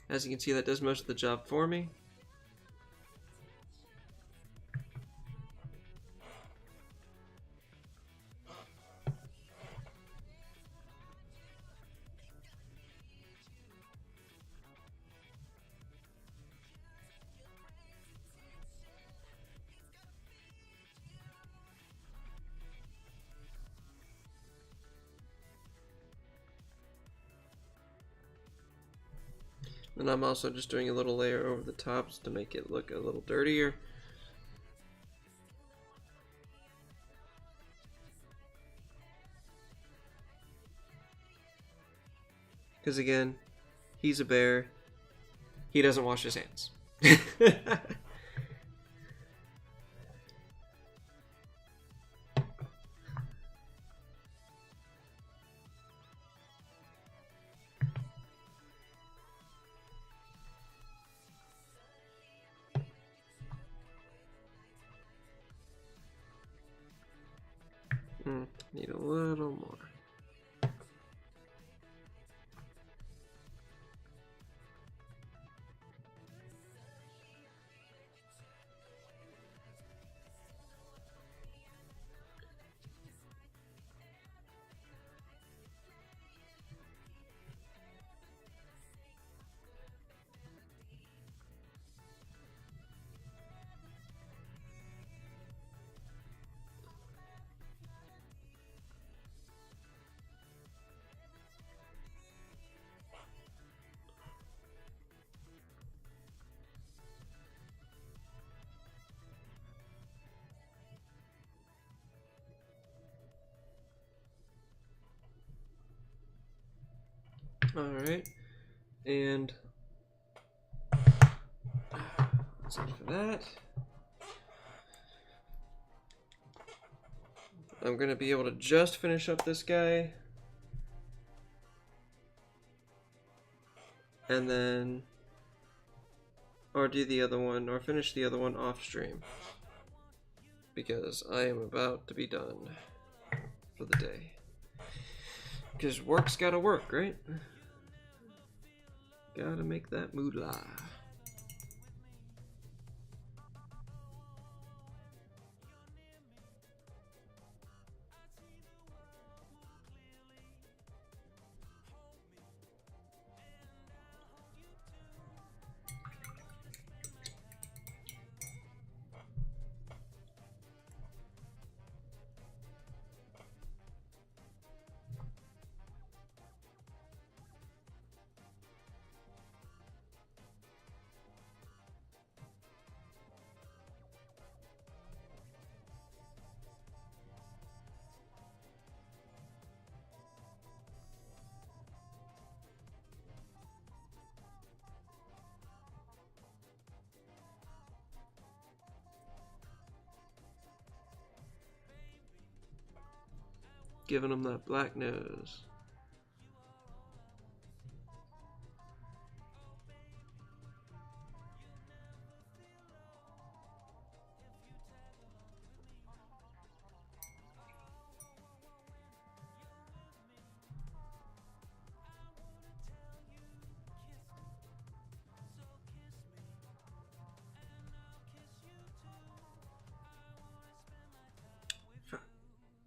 As you can see, that does most of the job for me. And I'm also just doing a little layer over the tops to make it look a little dirtier. Because again, he's a bear. He doesn't wash his hands. Need a little more. Alright, and that's it for that. I'm gonna be able to just finish up this guy. And then, or do the other one, or finish the other one off stream. Because I am about to be done for the day. Because work's gotta work, right? Gotta make that moolah. Giving him that black nose.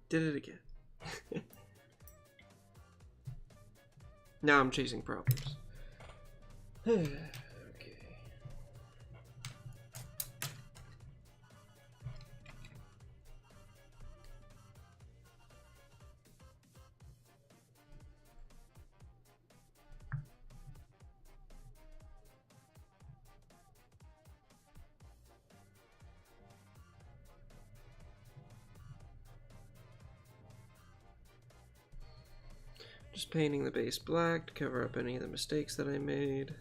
Did it again. Now I'm chasing problems. Okay. Just painting the base black to cover up any of the mistakes that I made.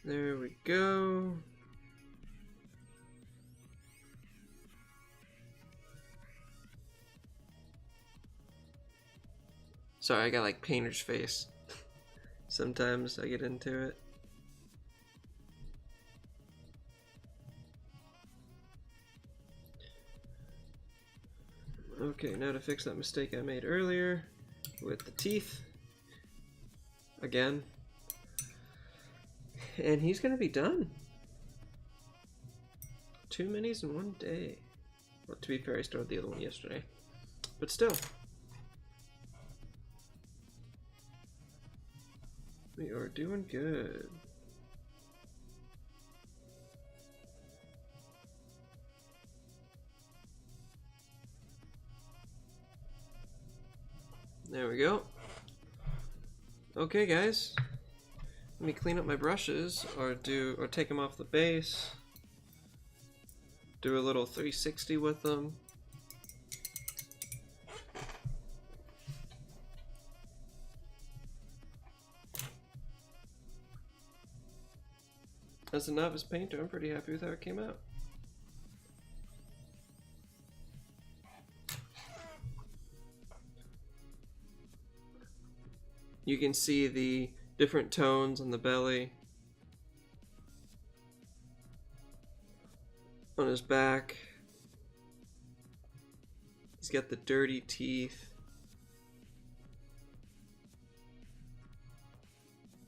There we go. Sorry, I got like painter's face. Sometimes I get into it. Okay, now to fix that mistake I made earlier with the teeth. Again. And he's gonna be done. 2 minis in 1 day. Well, to be fair, I started the other one yesterday. But still. We are doing good. There we go. Okay, guys. Let me clean up my brushes, or take them off the base. Do a little 360 with them. As a novice painter, I'm pretty happy with how it came out. You can see the different tones on the belly, on his back. He's got the dirty teeth.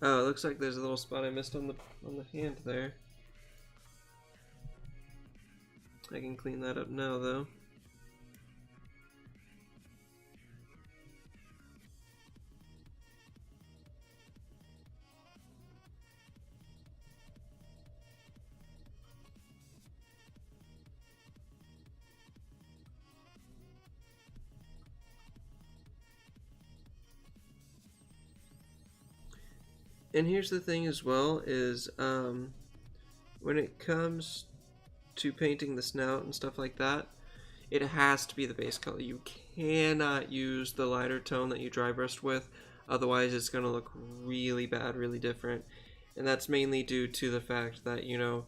Oh, it looks like there's a little spot I missed on the hand there. I can clean that up now though. And here's the thing as well is when it comes to painting the snout and stuff like that, it has to be the base color. You cannot use the lighter tone that you dry brushed with, otherwise it's going to look really bad, really different. And that's mainly due to the fact that, you know,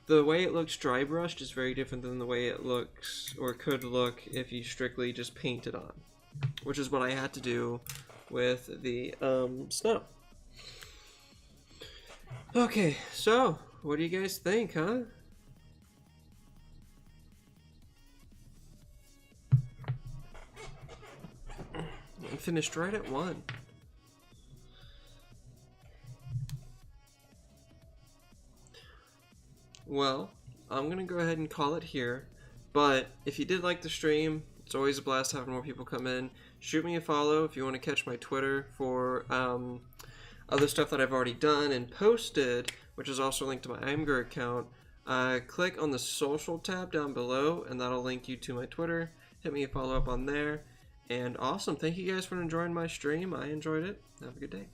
the way it looks dry brushed is very different than the way it looks or could look if you strictly just paint it on, which is what I had to do with the snow. Okay, so what do you guys think, huh? I finished right at 1. Well, I'm gonna go ahead and call it here, but if you did like the stream, it's always a blast having more people come in. Shoot me a follow if you want to catch my Twitter for other stuff that I've already done and posted, which is also linked to my Imgur account. Click on the social tab down below and that'll link you to my Twitter. Hit me a follow up on there. And awesome, thank you guys for enjoying my stream. I enjoyed it. Have a good day.